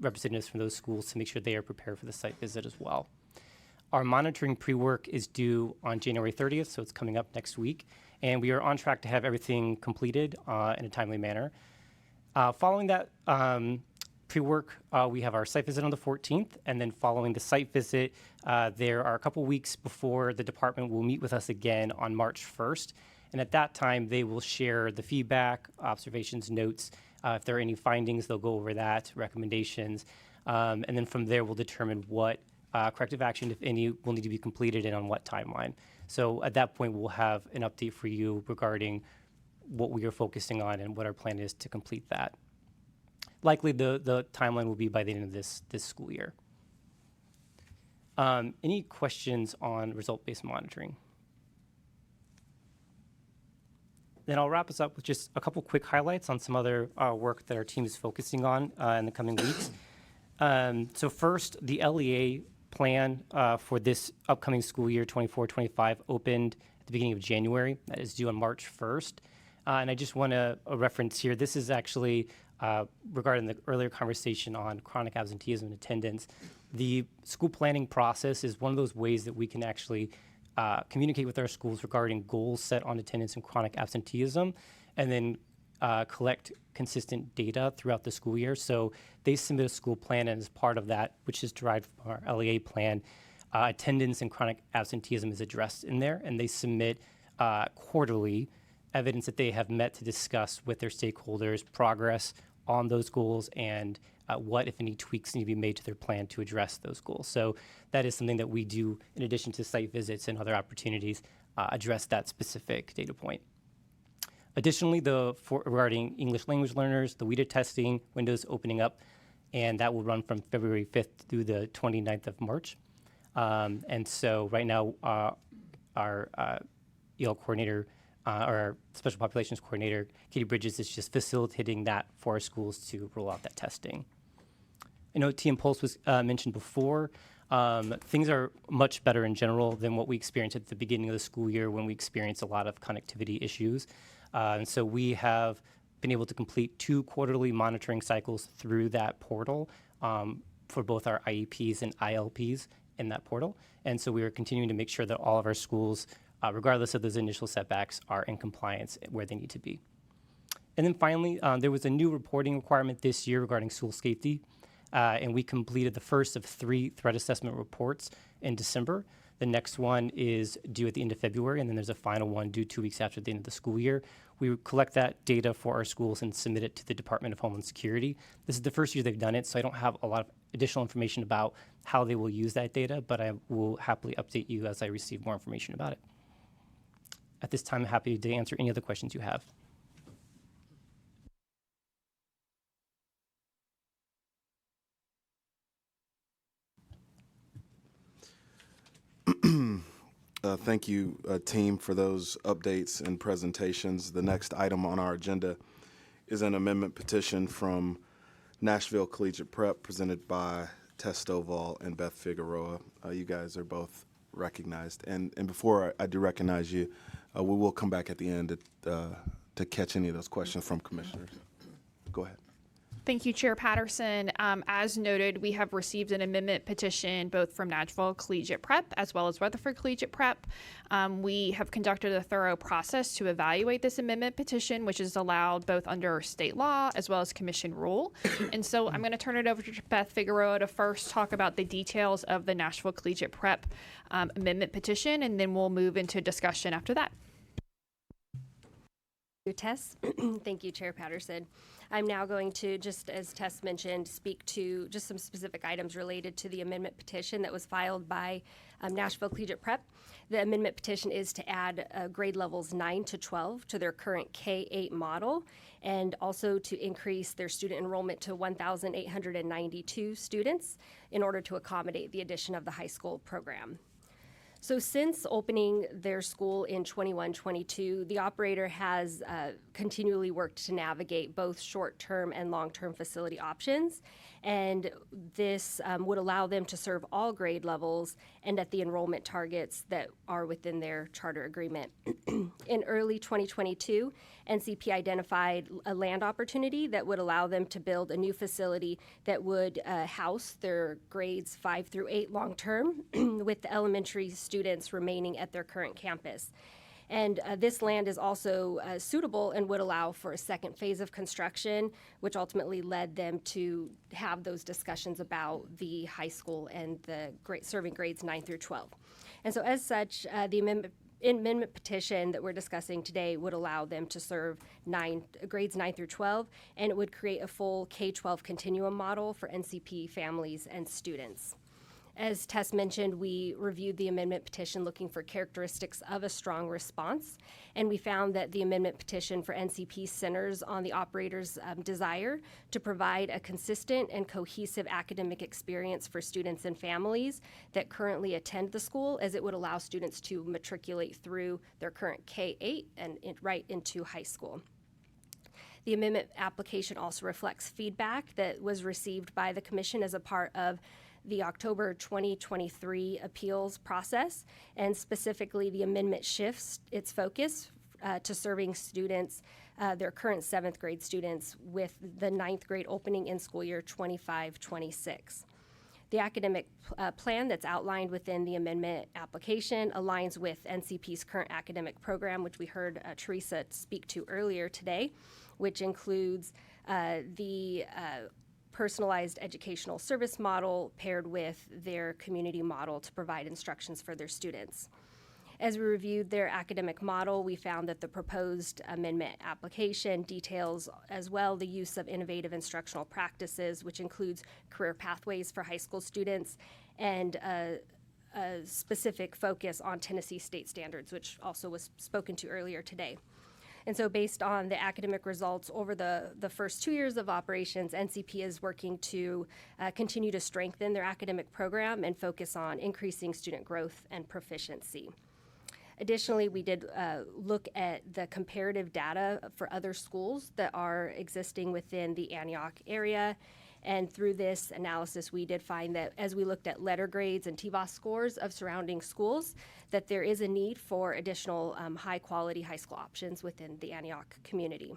representatives from those schools to make sure they are prepared for the site visit as well. Our monitoring pre-work is due on January 30th, so it's coming up next week, and we are on track to have everything completed in a timely manner. Following that pre-work, we have our site visit on the 14th, and then following the site visit, there are a couple weeks before the department will meet with us again on March 1st, and at that time, they will share the feedback, observations, notes. If there are any findings, they'll go over that, recommendations, and then from there, we'll determine what corrective action, if any, will need to be completed and on what timeline. So at that point, we'll have an update for you regarding what we are focusing on and what our plan is to complete that. Likely the timeline will be by the end of this school year. Any questions on result-based monitoring? Then I'll wrap us up with just a couple quick highlights on some other work that our team is focusing on in the coming weeks. So first, the LEA plan for this upcoming school year, 24-25, opened at the beginning of January. That is due on March 1st. And I just want to reference here, this is actually regarding the earlier conversation on chronic absenteeism and attendance. The school planning process is one of those ways that we can actually communicate with our schools regarding goals set on attendance and chronic absenteeism, and then collect consistent data throughout the school year. So they submit a school plan, and as part of that, which is derived from our LEA plan, attendance and chronic absenteeism is addressed in there, and they submit quarterly evidence that they have met to discuss with their stakeholders progress on those goals and what, if any, tweaks need to be made to their plan to address those goals. So that is something that we do in addition to site visits and other opportunities, address that specific data point. Additionally, regarding English language learners, the WIDA testing window is opening up, and that will run from February 5th through the 29th of March. And so right now, our EL coordinator, or our special populations coordinator, Katie Bridges, is just facilitating that for our schools to roll out that testing. I know TM Pulse was mentioned before. Things are much better in general than what we experienced at the beginning of the school year when we experienced a lot of connectivity issues. And so we have been able to complete 2 quarterly monitoring cycles through that portal for both our IEPs and ILPs in that portal. And so we are continuing to make sure that all of our schools, regardless of those initial setbacks, are in compliance where they need to be. And then finally, there was a new reporting requirement this year regarding school safety, and we completed the first of 3 threat assessment reports in December. The next one is due at the end of February, and then there's a final one due 2 weeks after the end of the school year. We would collect that data for our schools and submit it to the Department of Homeland Security. This is the first year they've done it, so I don't have a lot of additional information about how they will use that data, but I will happily update you as I receive more information about it. At this time, I'm happy to answer any other questions you have. Thank you, team, for those updates and presentations. The next item on our agenda is an amendment petition from Nashville Collegiate Prep presented by Tess Stovall and Beth Figueroa. You guys are both recognized. And before I do recognize you, we will come back at the end to catch any of those questions from commissioners. Go ahead. Thank you, Chair Patterson. As noted, we have received an amendment petition both from Nashville Collegiate Prep as well as Rutherford Collegiate Prep. We have conducted a thorough process to evaluate this amendment petition, which is allowed both under state law as well as commission rule. And so I'm going to turn it over to Beth Figueroa to first talk about the details of the Nashville Collegiate Prep amendment petition, and then we'll move into discussion after that. Tess. Thank you, Chair Patterson. I'm now going to, just as Tess mentioned, speak to just some specific items related to the amendment petition that was filed by Nashville Collegiate Prep. The amendment petition is to add grade levels 9 to 12 to their current K-8 model, and also to increase their student enrollment to 1,892 students in order to accommodate the addition of the high school program. So since opening their school in 21-22, the operator has continually worked to navigate both short-term and long-term facility options, and this would allow them to serve all grade levels and at the enrollment targets that are within their charter agreement. In early 2022, NCP identified a land opportunity that would allow them to build a new facility that would house their grades 5 through 8 long-term, with the elementary students remaining at their current campus. And this land is also suitable and would allow for a second phase of construction, which ultimately led them to have those discussions about the high school and the serving grades 9 through 12. And so as such, the amendment petition that we're discussing today would allow them to serve grades 9 through 12, and it would create a full K-12 continuum model for NCP families and students. As Tess mentioned, we reviewed the amendment petition looking for characteristics of a strong response, and we found that the amendment petition for NCP centers on the operator's desire to provide a consistent and cohesive academic experience for students and families that currently attend the school, as it would allow students to matriculate through their current K-8 and right into high school. The amendment application also reflects feedback that was received by the Commission as a part of the October 2023 appeals process, and specifically the amendment shifts its focus to serving students, their current 7th grade students, with the 9th grade opening in school year 25-26. The academic plan that's outlined within the amendment application aligns with NCP's current academic program, which we heard Teresa speak to earlier today, which includes the personalized educational service model paired with their community model to provide instructions for their students. As we reviewed their academic model, we found that the proposed amendment application details as well the use of innovative instructional practices, which includes career pathways for high school students and a specific focus on Tennessee state standards, which also was spoken to earlier today. And so based on the academic results over the first 2 years of operations, NCP is working to continue to strengthen their academic program and focus on increasing student growth and proficiency. Additionally, we did look at the comparative data for other schools that are existing within the Antioch area, And through this analysis, we did find that as we looked at letter grades and TVOS scores of surrounding schools, that there is a need for additional high-quality high school options within the Antioch community.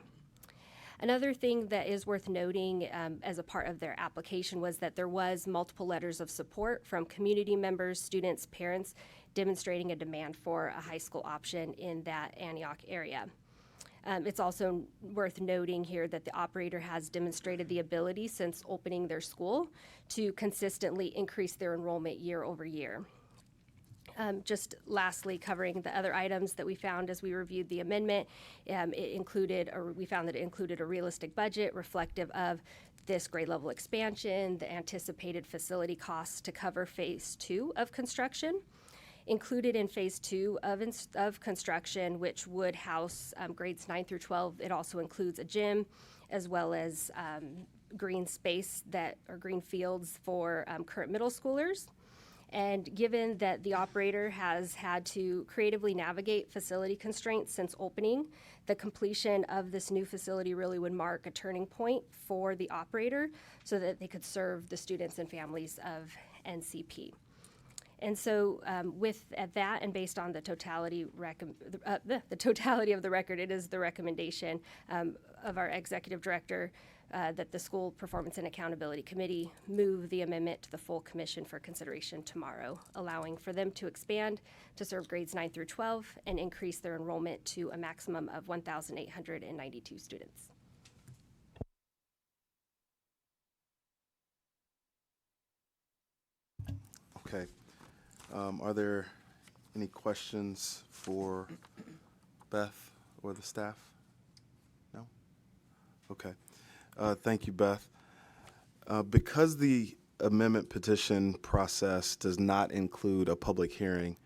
Another thing that is worth noting as a part of their application was that there was multiple letters of support from community members, students, parents, demonstrating a demand for a high school option in that Antioch area. It's also worth noting here that the operator has demonstrated the ability since opening their school to consistently increase their enrollment year over year. Just lastly, covering the other items that we found as we reviewed the amendment, we found that it included a realistic budget reflective of this grade level expansion, the anticipated facility costs to cover phase 2 of construction. Included in phase 2 of construction, which would house grades 9 through 12, it also includes a gym as well as green space or green fields for current middle schoolers. And given that the operator has had to creatively navigate facility constraints since opening, the completion of this new facility really would mark a turning point for the operator so that they could serve the students and families of NCP. And so with that and based on the totality of the record, it is the recommendation of our executive director that the School Performance and Accountability Committee move the amendment to the full commission for consideration tomorrow, allowing for them to expand to serve grades 9 through 12 and increase their enrollment to a maximum of 1,892 students. Okay. Are there any questions for Beth or the staff? No? Okay. Thank you, Beth. Because the amendment petition process does not include a public hearing,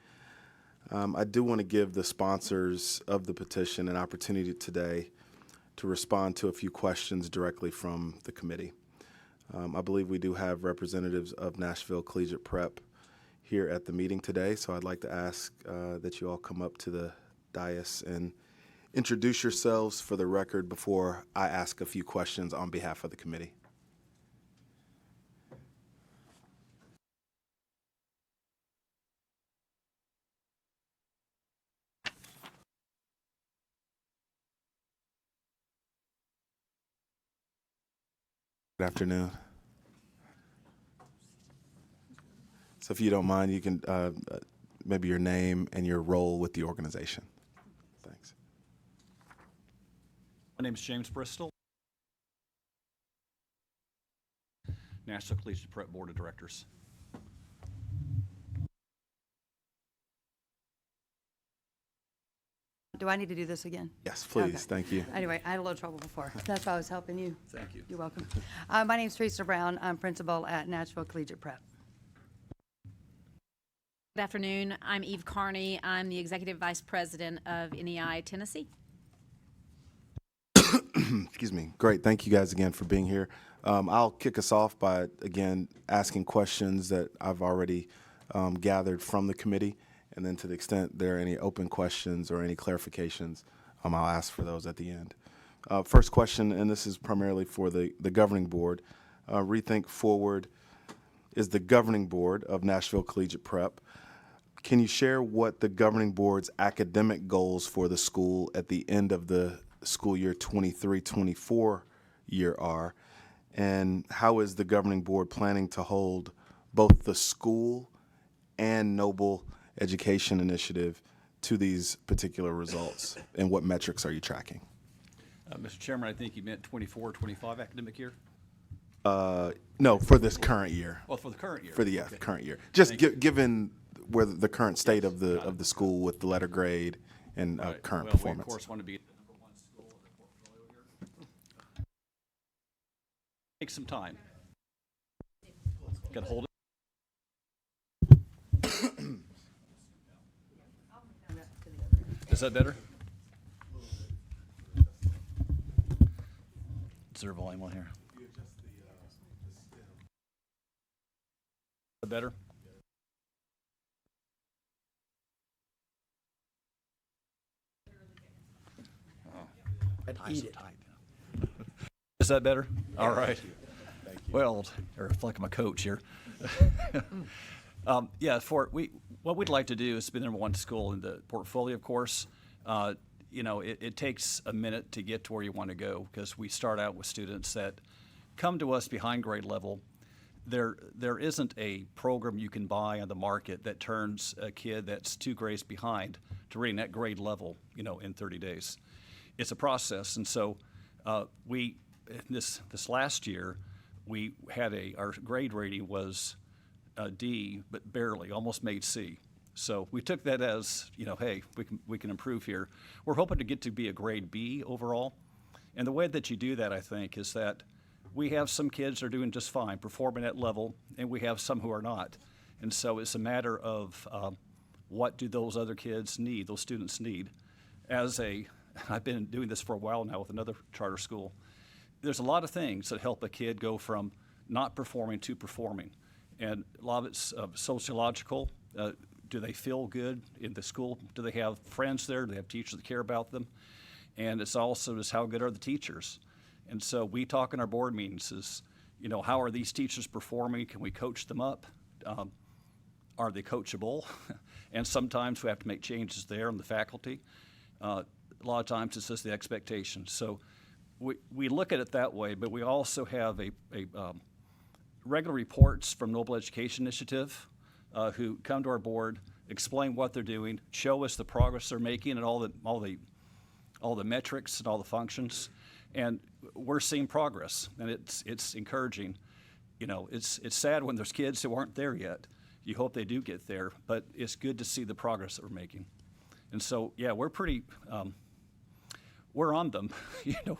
I do want to give the sponsors of the petition an opportunity today to respond to a few questions directly from the committee. I believe we do have representatives of Nashville Collegiate Prep here at the meeting today, so I'd like to ask that you all come up to the dais and introduce yourselves for the record before I ask a few questions on behalf of the committee. Good afternoon. So if you don't mind, you can maybe your name and your role with the organization. Thanks. My name is James Bristol, Nashville Collegiate Prep Board of Directors. Do I need to do this again? Yes, please. Okay. Thank you. Anyway, I had a little trouble before. That's why I was helping you. Thank you. You're welcome. My name's Teresa Brown. I'm principal at Nashville Collegiate Prep. Good afternoon. I'm Eve Carney. I'm the Executive Vice President of NEI Tennessee. Excuse me. Great. Thank you guys again for being here. I'll kick us off by, again, asking questions that I've already gathered from the committee. And then to the extent there are any open questions or any clarifications, I'll ask for those at the end. First question, and this is primarily for the governing board. Rethink Forward is the governing board of Nashville Collegiate Prep. Can you share what the governing board's academic goals for the school at the end of the school year 23-24 year are? And how is the governing board planning to hold both the school and Noble Education Initiative to these particular results? And what metrics are you tracking? Mr. Chairman, I think you meant 24-25 academic year? No, for this current year. Well, for the current year. For the Okay. current year. Just given where the current state of the school with the letter grade and Right. current Well, performance. we, of course, want to be the number one school in the portfolio here. Take some time. Got to hold it. Is that better? Is there volume on here? Is that better? I'd eat it. Is that better? All right. Well, or I feel like I'm a coach here. Yeah, what we'd like to do is be the number one school in the portfolio, of course. It takes a minute to get to where you want to go because we start out with students that come to us behind grade level. There isn't a program you can buy on the market that turns a kid that's 2 grades behind to reading that grade level, in 30 days. It's a process, and so this last year we had our grade rating was D, but barely, almost made C. So we took that as, hey, we can improve here. We're hoping to get to be a grade B overall, and the way that you do that, I think, is that we have some kids that are doing just fine, performing at level, and we have some who are not. And so it's a matter of what do those other kids need, those students need. I've been doing this for a while now with another charter school. There's a lot of things that help a kid go from not performing to performing. And a lot of it's sociological. Do they feel good in the school? Do they have friends there? Do they have teachers that care about them? And it's also just how good are the teachers? And so we talk in our board meetings is, how are these teachers performing? Can we coach them up? Are they coachable? And sometimes we have to make changes there in the faculty. A lot of times it's just the expectation. So we look at it that way, but we also have a regular reports from Noble Education Initiative who come to our board, explain what they're doing, show us the progress they're making and all the metrics and all the functions. And we're seeing progress, and it's encouraging. It's sad when there's kids who aren't there yet. You hope they do get there, but it's good to see the progress that we're making. And so, yeah, we're pretty, we're on them,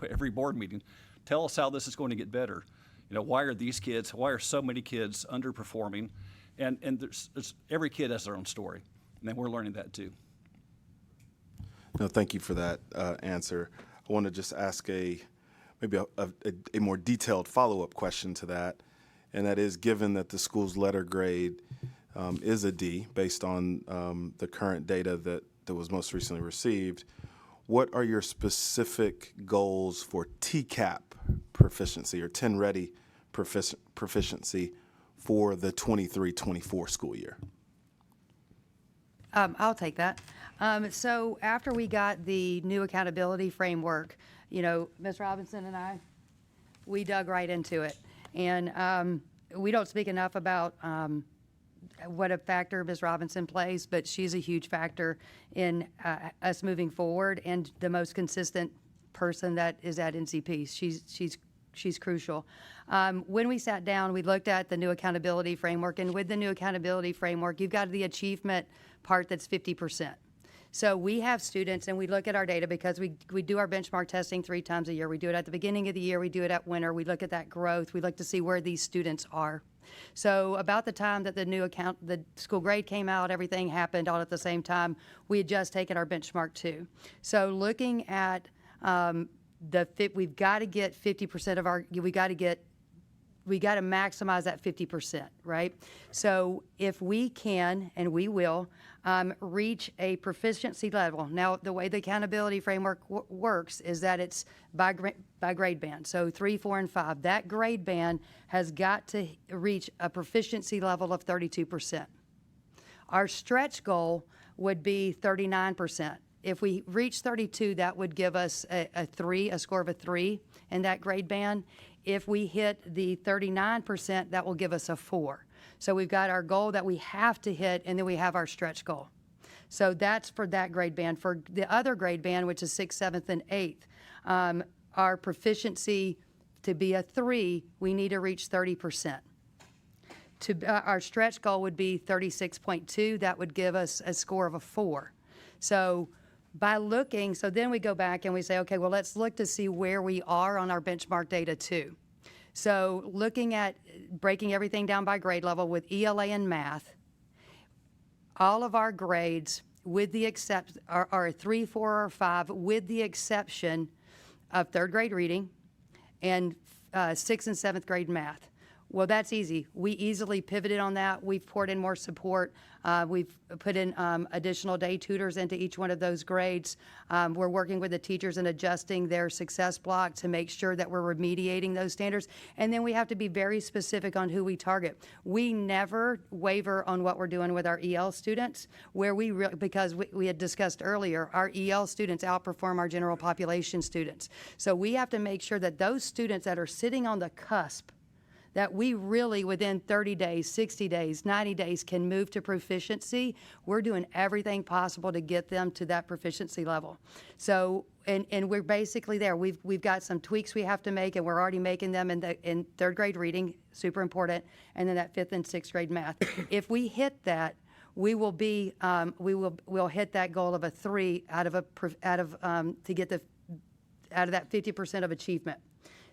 every board meeting. Tell us how this is going to get better. Why are so many kids underperforming? And there's every kid has their own story, and we're learning that too. No, thank you for that answer. I want to just ask maybe a more detailed follow-up question to that, and that is, given that the school's letter grade is a D based on the current data that was most recently received, what are your specific goals for TCAP proficiency or 10 ready proficiency for the 23-24 school year? I'll take that. So after we got the new accountability framework, Ms. Robinson and I, we dug right into it. And we don't speak enough about what a factor Ms. Robinson plays, but she's a huge factor in us moving forward and the most consistent person that is at NCP. She's crucial. When we sat down, we looked at the new accountability framework, and with the new accountability framework, you've got the achievement part that's 50%. So we have students, and we look at our data because we do our benchmark testing 3 times a year. We do it at the beginning of the year, we do it at winter, we look at that growth, we look to see where these students are. So about the time that the school grade came out, everything happened all at the same time, we had just taken our benchmark 2. So looking at we've got to get 50% of we got to maximize that 50%, right? So if we can, and we will, reach a proficiency level. Now, the way the accountability framework works is that it's by grade band. So 3, 4, and 5. That grade band has got to reach a proficiency level of 32%. Our stretch goal would be 39%. If we reach 32, that would give us a score of a 3 in that grade band. If we hit the 39%, that will give us a 4. So we've got our goal that we have to hit, and then we have our stretch goal. So that's for that grade band. For the other grade band, which is 6th, 7th, and 8th, our proficiency to be a 3, we need to reach 30%. Our stretch goal would be 36.2. That would give us a score of a 4. So then we go back and we say, okay, well, let's look to see where we are on our benchmark data too. So looking at breaking everything down by grade level with ELA and math, all of our grades with the are a 3, 4, or 5 with the exception of 3rd grade reading and 6th and 7th grade math. Well, that's easy. We easily pivoted on that. We've poured in more support. We've put in additional day tutors into each one of those grades. We're working with the teachers and adjusting their success block to make sure that we're remediating those standards. And then we have to be very specific on who we target. We never waver on what we're doing with our EL students, where because we had discussed earlier, our EL students outperform our general population students. So we have to make sure that those students that are sitting on the cusp, that we really, within 30 days, 60 days, 90 days, can move to proficiency. We're doing everything possible to get them to that proficiency level. So, and we're basically there. We've got some tweaks we have to make, and we're already making them in third grade reading, super important, and then that 5th and 6th grade math. If we hit that, we will be, we'll hit that goal of a 3 out of to get out of that 50% of achievement.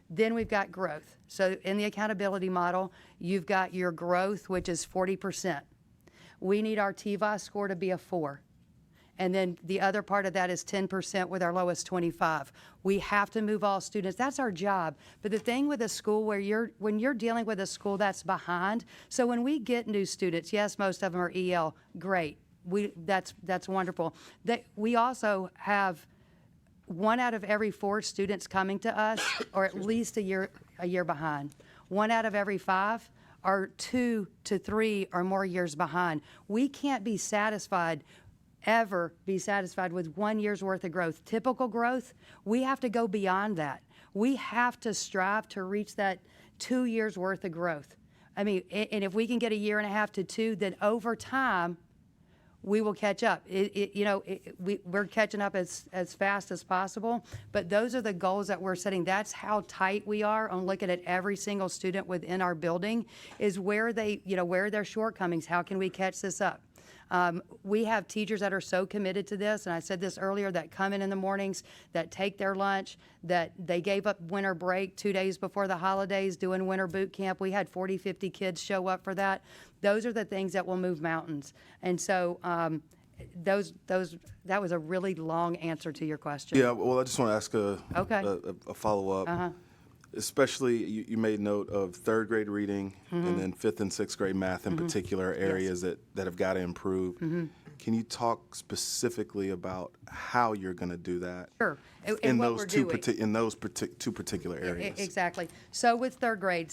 Then we've got growth. So in the accountability model, you've got your growth, which is 40%. We need our TVOS score to be a 4. And then the other part of that is 10% with our lowest 25. We have to move all students. That's our job. But the thing with a school when you're dealing with a school that's behind, so when we get new students, yes, most of them are EL, great. That's wonderful. We also have 1 out of every 4 students coming to us are at least a year behind. 1 out of every 5 are 2 to 3 or more years behind. We can't be satisfied, ever be satisfied with 1 year's worth of growth. Typical growth, we have to go beyond that. We have to strive to reach that 2 years worth of growth. I mean, and if we can get 1.5 to 2, then over time, we will catch up. We're catching up as fast as possible, but those are the goals that we're setting. That's how tight we are on looking at every single student within our building, is where where are their shortcomings? How can we catch this up? We have teachers that are so committed to this, and I said this earlier, that come in the mornings, that take their lunch, that they gave up winter break 2 days before the holidays doing winter boot camp. We had 40, 50 kids show up for that. Those are the things that will move mountains. And so that was a really long answer to your question. Yeah, well, I just want to ask a follow-up. Uh-huh. Especially, you made note of 3rd grade reading and then 5th and 6th grade math in particular, areas that have got to improve. Can you talk specifically about how you're going to do that? Sure. In what those we're two doing. two particular areas. Exactly. So with 3rd grade,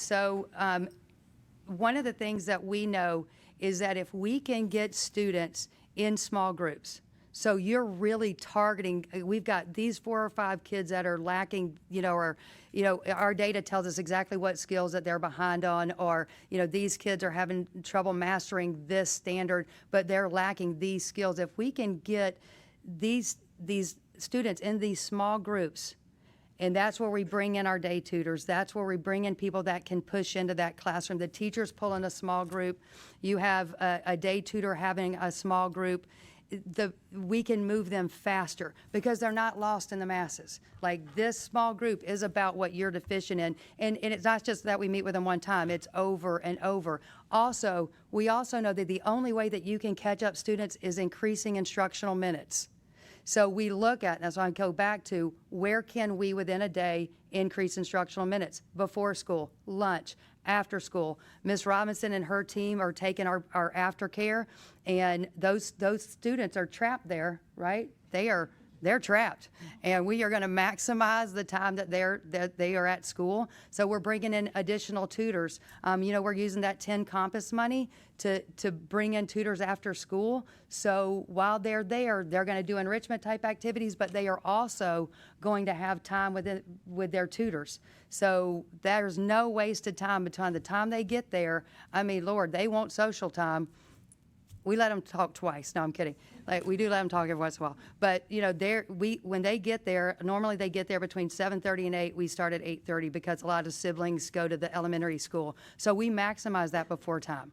one of the things that we know is that if we can get students in small groups, so you're really targeting, we've got these 4 or 5 kids that are lacking, our data tells us exactly what skills that they're behind on, or, these kids are having trouble mastering this standard, but they're lacking these skills. If we can get these students in these small groups, and that's where we bring in our day tutors. That's where we bring in people that can push into that classroom. The teachers pull in a small group. You have a day tutor having a small group. We can move them faster because they're not lost in the masses. Like, this small group is about what you're deficient in. And it's not just that we meet with them one time, it's over and over. Also, we also know that the only way that you can catch up students is increasing instructional minutes. So we look at, that's why I go back to, where can we within a day increase instructional minutes? Before school, lunch, after school. Ms. Robinson and her team are taking our aftercare, and those students are trapped there, right? They're trapped, and we are going to maximize the time that they are at school. So we're bringing in additional tutors. We're using that 10 Compass money to bring in tutors after school. So while they're there, they're going to do enrichment type activities, but they are also going to have time with their tutors. So there's no wasted time between the time they get there. I mean, Lord, they want social time. We let them talk twice. No, I'm kidding. Like, we do let them talk every once in a while. But, when they get there, normally they get there between 7:30 and 8. We start at 8:30 because a lot of siblings go to the elementary school. So we maximize that before time.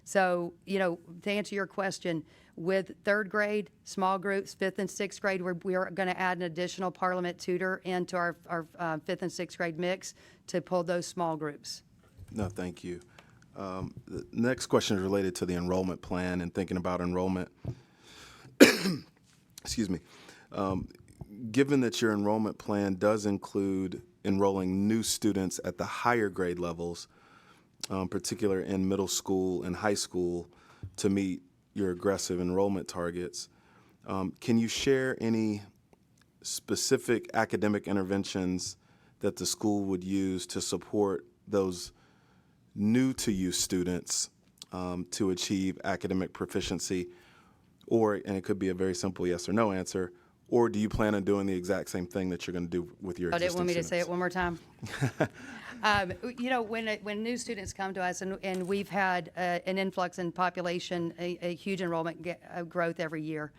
So, to answer your question, with 3rd grade, small groups, 5th and 6th grade, we are going to add an additional Parliament tutor into our 5th and 6th grade mix to pull those small groups. No, thank you. The next question is related to the enrollment plan and thinking about enrollment. Excuse me. Given that your enrollment plan does include enrolling new students at the higher grade levels, particular in middle school and high school, to meet your aggressive enrollment targets. Can you share any specific academic interventions that the school would use to support those new to you students to achieve academic proficiency? Or, and it could be a very simple yes or no answer, or do you plan on doing the exact same thing that you're going to do with your Oh, existing didn't want me to say it students? one more time? You know, when new students come to us, and we've had an influx in population, a huge enrollment growth every year,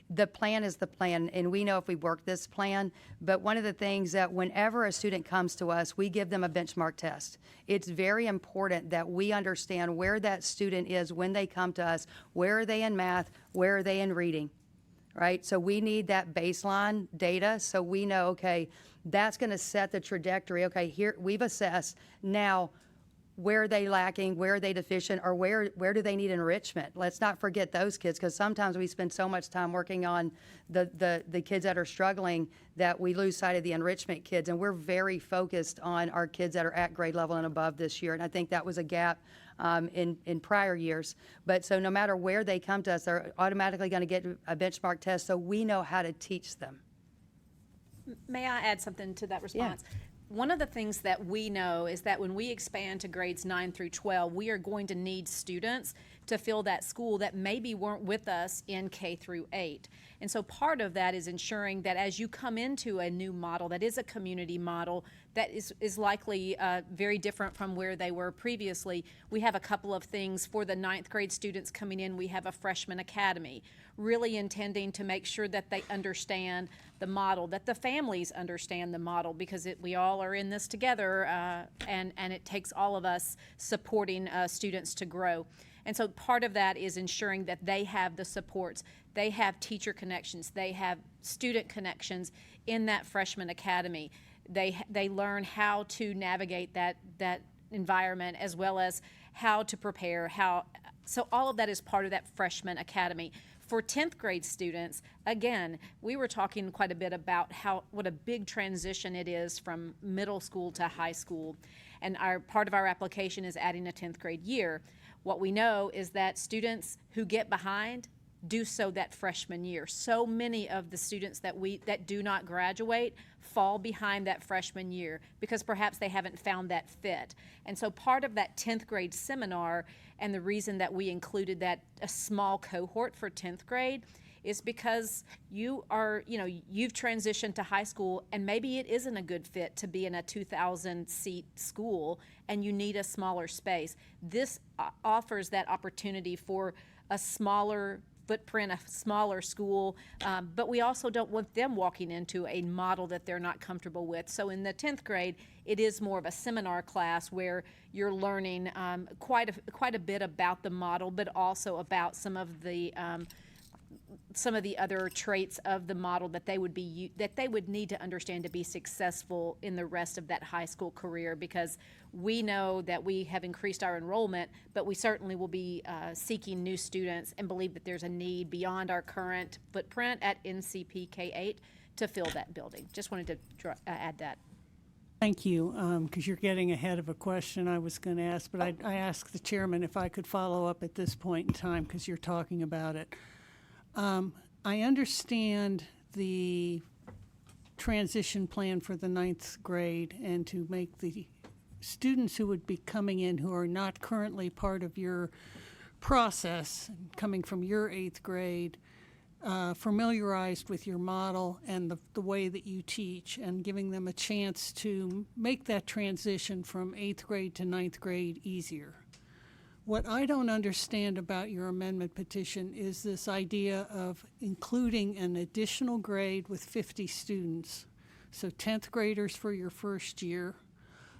the plan is the plan, and we know if we work this plan. But one of the things that whenever a student comes to us, we give them a benchmark test. It's very important that we understand where that student is when they come to us. Where are they in math? Where are they in reading? Right? So we need that baseline data so we know, okay, that's going to set the trajectory. Okay, here we've assessed. Now, where are they lacking? Where are they deficient? Or where do they need enrichment? Let's not forget those kids, because sometimes we spend so much time working on the kids that are struggling that we lose sight of the enrichment kids. And we're very focused on our kids that are at grade level and above this year. And I think that was a gap in prior years. But so no matter where they come to us, they're automatically going to get a benchmark test so we know how to teach them. May I add something to that response? One of the things that we know is that when we expand to grades 9 through 12, we are going to need students to fill that school that maybe weren't with us in K through 8. And so part of that is ensuring that as you come into a new model that is a community model that is likely very different from where they were previously, we have a couple of things. For the 9th grade students coming in, we have a freshman academy, really intending to make sure that they understand the model, that the families understand the model, because we all are in this together, and it takes all of us supporting students to grow. And so part of that is ensuring that they have the supports, they have teacher connections, they have student connections in that freshman academy. They learn how to navigate that environment, as well as how to prepare, so all of that is part of that freshman academy. For 10th grade students, again, we were talking quite a bit about what a big transition it is from middle school to high school. And part of our application is adding a 10th grade year. What we know is that students who get behind do so that freshman year. So many of the students that do not graduate fall behind that freshman year because perhaps they haven't found that fit. And so part of that 10th grade seminar, and the reason that we included a small cohort for 10th grade, is because you've transitioned to high school, and maybe it isn't a good fit to be in a 2,000 seat school and you need a smaller space. This offers that opportunity for a smaller footprint, a smaller school, but we also don't want them walking into a model that they're not comfortable with. So in the 10th grade, it is more of a seminar class where you're learning quite a bit about the model, but also about some of the other traits of the model that they would need to understand to be successful in the rest of that high school career, because we know that we have increased our enrollment, but we certainly will be seeking new students and believe that there's a need beyond our current footprint at NCP K-8 to fill that building. Just wanted to add that. Thank you, because you're getting ahead of a question I was going to ask, but I asked the chairman if I could follow up at this point in time because you're talking about it. I understand the transition plan for the 9th grade and to make the students who would be coming in who are not currently part of your process, coming from your 8th grade, familiarized with your model and the way that you teach, and giving them a chance to make that transition from 8th grade to 9th grade easier. What I don't understand about your amendment petition is this idea of including an additional grade with 50 students. So 10th graders for your first year,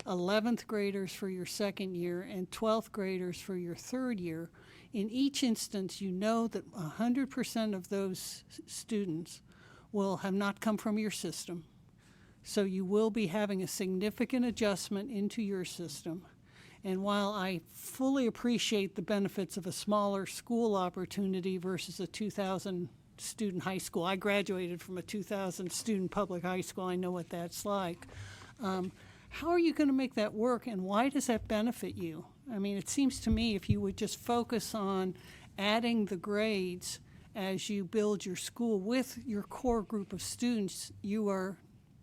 11th graders for your second year, and 12th graders for your third year. In each instance, you know that 100% of those students will have not come from your system. So you will be having a significant adjustment into your system. And while I fully appreciate the benefits of a smaller school opportunity versus a 2,000 student high school, I graduated from a 2,000 student public high school, I know what that's like. how are you going to make that work, and why does that benefit you? I mean, it seems to me if you would just focus on adding the grades as you build your school with your core group of students, you are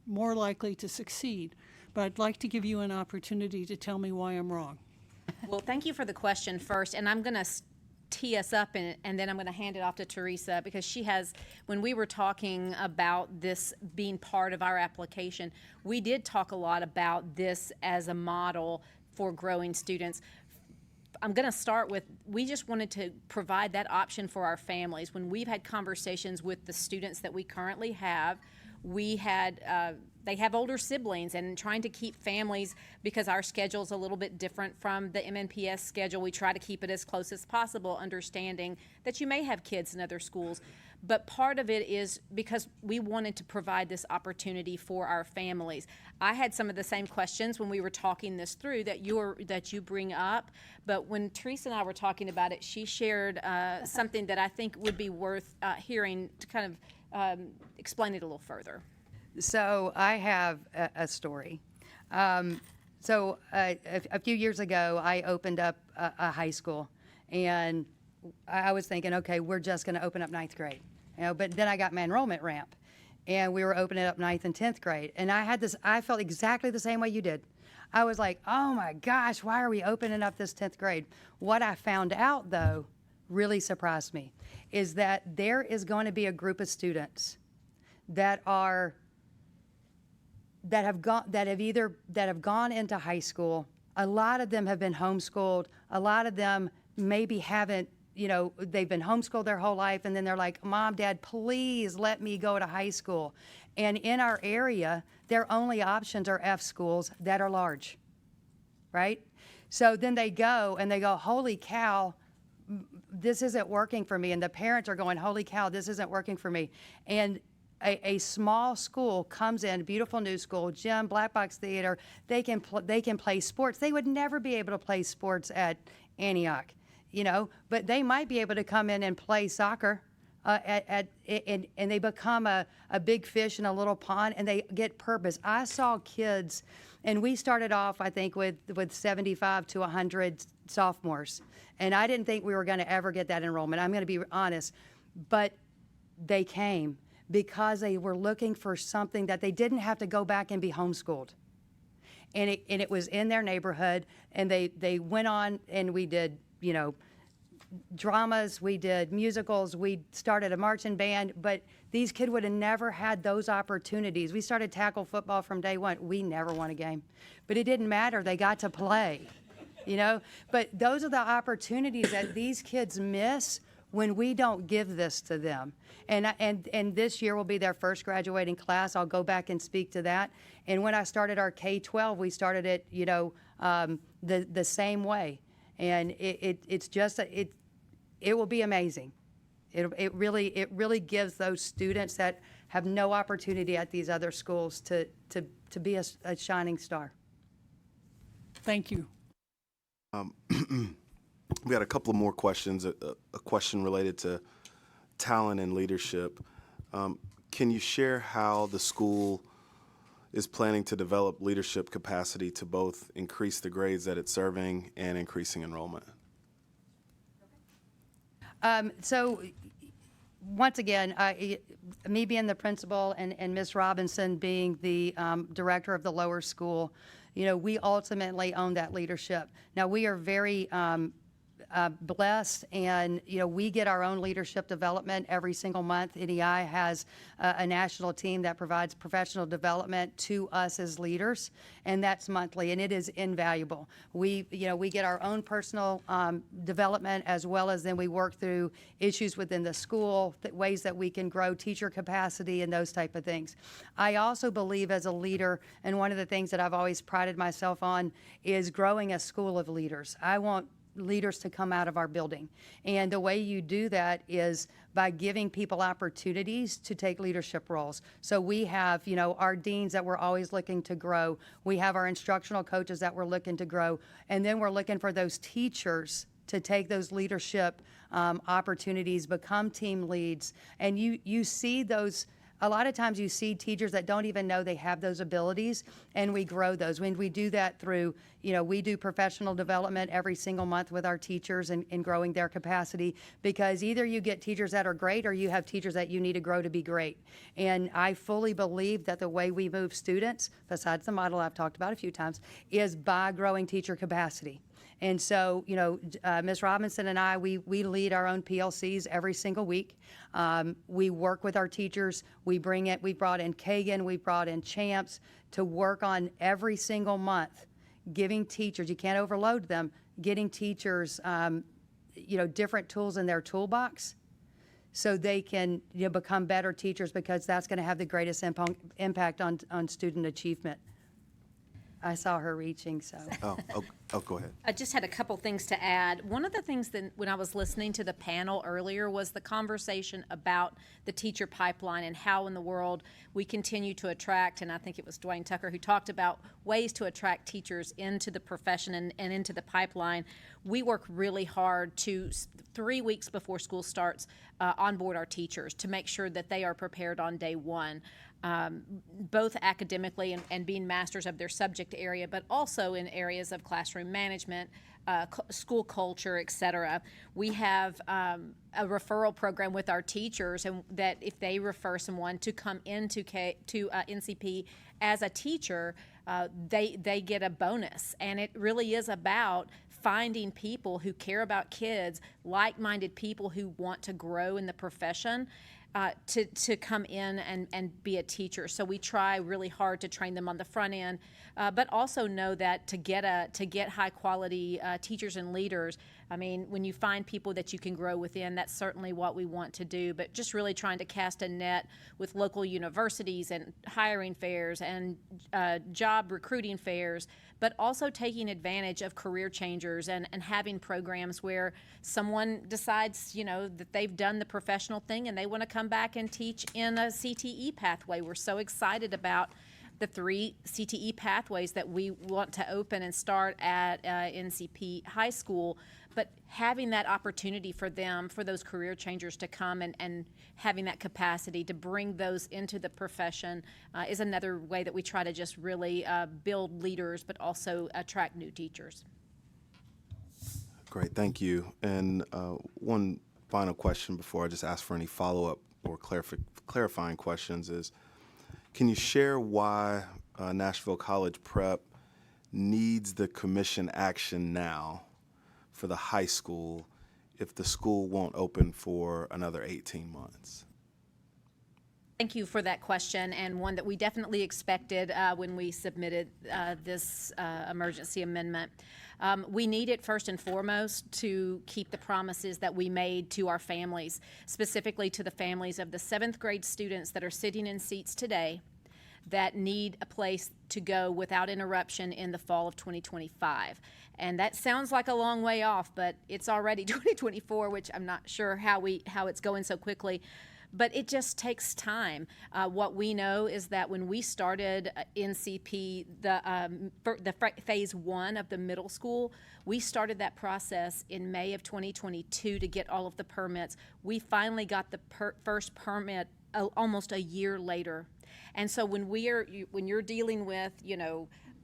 more likely to succeed. But I'd like to give you an opportunity to tell me why I'm wrong. Well, thank you for the question first, and I'm going to tee us up, and then I'm going to hand it off to Teresa, because she has, when we were talking about this being part of our application, we did talk a lot about this as a model for growing students. I'm going to start with, we just wanted to provide that option for our families. When we've had conversations with the students that we currently have, we had, they have older siblings, and trying to keep families, because our schedule's a little bit different from the MNPS schedule, we try to keep it as close as possible, understanding that you may have kids in other schools. But part of it is because we wanted to provide this opportunity for our families. I had some of the same questions when we were talking this through that you bring up, but when Teresa and I were talking about it, she shared something that I think would be worth hearing to kind of explain it a little further. So I have a story. A few years ago, I opened up a high school, and I was thinking, okay, we're just going to open up 9th grade. But then I got my enrollment ramp, and we were opening up 9th and 10th grade. And I felt exactly the same way you did. I was like, oh my gosh, why are we opening up this 10th grade? What I found out, though, really surprised me, is that there is going to be a group of students that have gone into high school. A lot of them have been homeschooled. A lot of them maybe haven't, they've been homeschooled their whole life, and then they're like, Mom, Dad, please let me go to high school. And in our area, their only options are F schools that are large, right? So then they go, holy cow, this isn't working for me. And the parents are going, holy cow, this isn't working for me. And a small school comes in, beautiful new school, gym, black box theater. They can play sports. They would never be able to play sports at Antioch, but they might be able to come in and play soccer, and they become a big fish in a little pond, and they get purpose. I saw kids, and we started off, I think, with 75 to 100 sophomores, and I didn't think we were going to ever get that enrollment. I'm going to be honest, but they came because they were looking for something that they didn't have to go back and be homeschooled. And it was in their neighborhood, and they went on, and we did, dramas, we did musicals, we started a marching band, but these kids would have never had those opportunities. We started tackle football from day one. We never won a game, but it didn't matter. They got to play, But those are the opportunities that these kids miss when we don't give this to them. And this year will be their first graduating class. I'll go back and speak to that. And when I started our K-12, we started it, the same way. And it will be amazing. It really gives those students that have no opportunity at these other schools to be a shining star. Thank you. We got a couple of more questions. A question related to talent and leadership. Can you share how the school is planning to develop leadership capacity to both increase the grades that it's serving and increasing enrollment? So once again, me being the principal and Ms. Robinson being the director of the lower school, we ultimately own that leadership. Now, we are very blessed, and we get our own leadership development every single month. NEI has a national team that provides professional development to us as leaders, and that's monthly, and it is invaluable. We get our own personal development, as well as then we work through issues within the school, ways that we can grow teacher capacity and those type of things. I also believe as a leader, and one of the things that I've always prided myself on is growing a school of leaders. I want leaders to come out of our building. And the way you do that is by giving people opportunities to take leadership roles. So we have, our deans that we're always looking to grow. We have our instructional coaches that we're looking to grow. And then we're looking for those teachers to take those leadership opportunities, become team leads. And you see those a lot of times you see teachers that don't even know they have those abilities, and we grow those. When we do that through, we do professional development every single month with our teachers and growing their capacity, because either you get teachers that are great or you have teachers that you need to grow to be great. And I fully believe that the way we move students, besides the model I've talked about a few times, is by growing teacher capacity. And so, Ms. Robinson and I, we lead our own PLCs every single week. We work with our teachers. We brought in Kagan, we brought in Champs to work on every single month, giving teachers, you can't overload them, getting teachers, different tools in their toolbox so they can become better teachers, because that's going to have the greatest impact on student achievement. I saw her reaching, so. Go ahead. I just had a couple things to add. One of the things that when I was listening to the panel earlier was the conversation about the teacher pipeline and how in the world we continue to attract, and I think it was Dwayne Tucker who talked about ways to attract teachers into the profession and into the pipeline. We work really hard to, 3 weeks before school starts, onboard our teachers to make sure that they are prepared on day one. Both academically and being masters of their subject area, but also in areas of classroom management, school culture, et cetera. We have a referral program with our teachers, and that if they refer someone to come into NCP as a teacher, they get a bonus. And it really is about finding people who care about kids, like-minded people who want to grow in the profession. To come in and be a teacher. So we try really hard to train them on the front end, but also know that to get high quality teachers and leaders, I mean, when you find people that you can grow within, that's certainly what we want to do. But just really trying to cast a net with local universities and hiring fairs and job recruiting fairs, but also taking advantage of career changers and having programs where someone decides, that they've done the professional thing and they want to come back and teach in a CTE pathway. We're so excited about the 3 CTE pathways that we want to open and start at NCP High School, but having that opportunity for them, for those career changers to come and having that capacity to bring those into the profession is another way that we try to just really build leaders, but also attract new teachers. Great, thank you. And one final question before I just ask for any follow-up or clarifying questions is, can you share why Nashville College Prep needs the commission action now for the high school if the school won't open for another 18 months? Thank you for that question, and one that we definitely expected when we submitted this emergency amendment. We need it first and foremost to keep the promises that we made to our families, specifically to the families of the 7th grade students that are sitting in seats today that need a place to go without interruption in the fall of 2025. And that sounds like a long way off, but it's already 2024, which I'm not sure how it's going so quickly. But it just takes time. What we know is that when we started NCP, the phase 1 of the middle school, we started that process in May of 2022 to get all of the permits. We finally got the first permit almost a year later. And so when you're dealing with,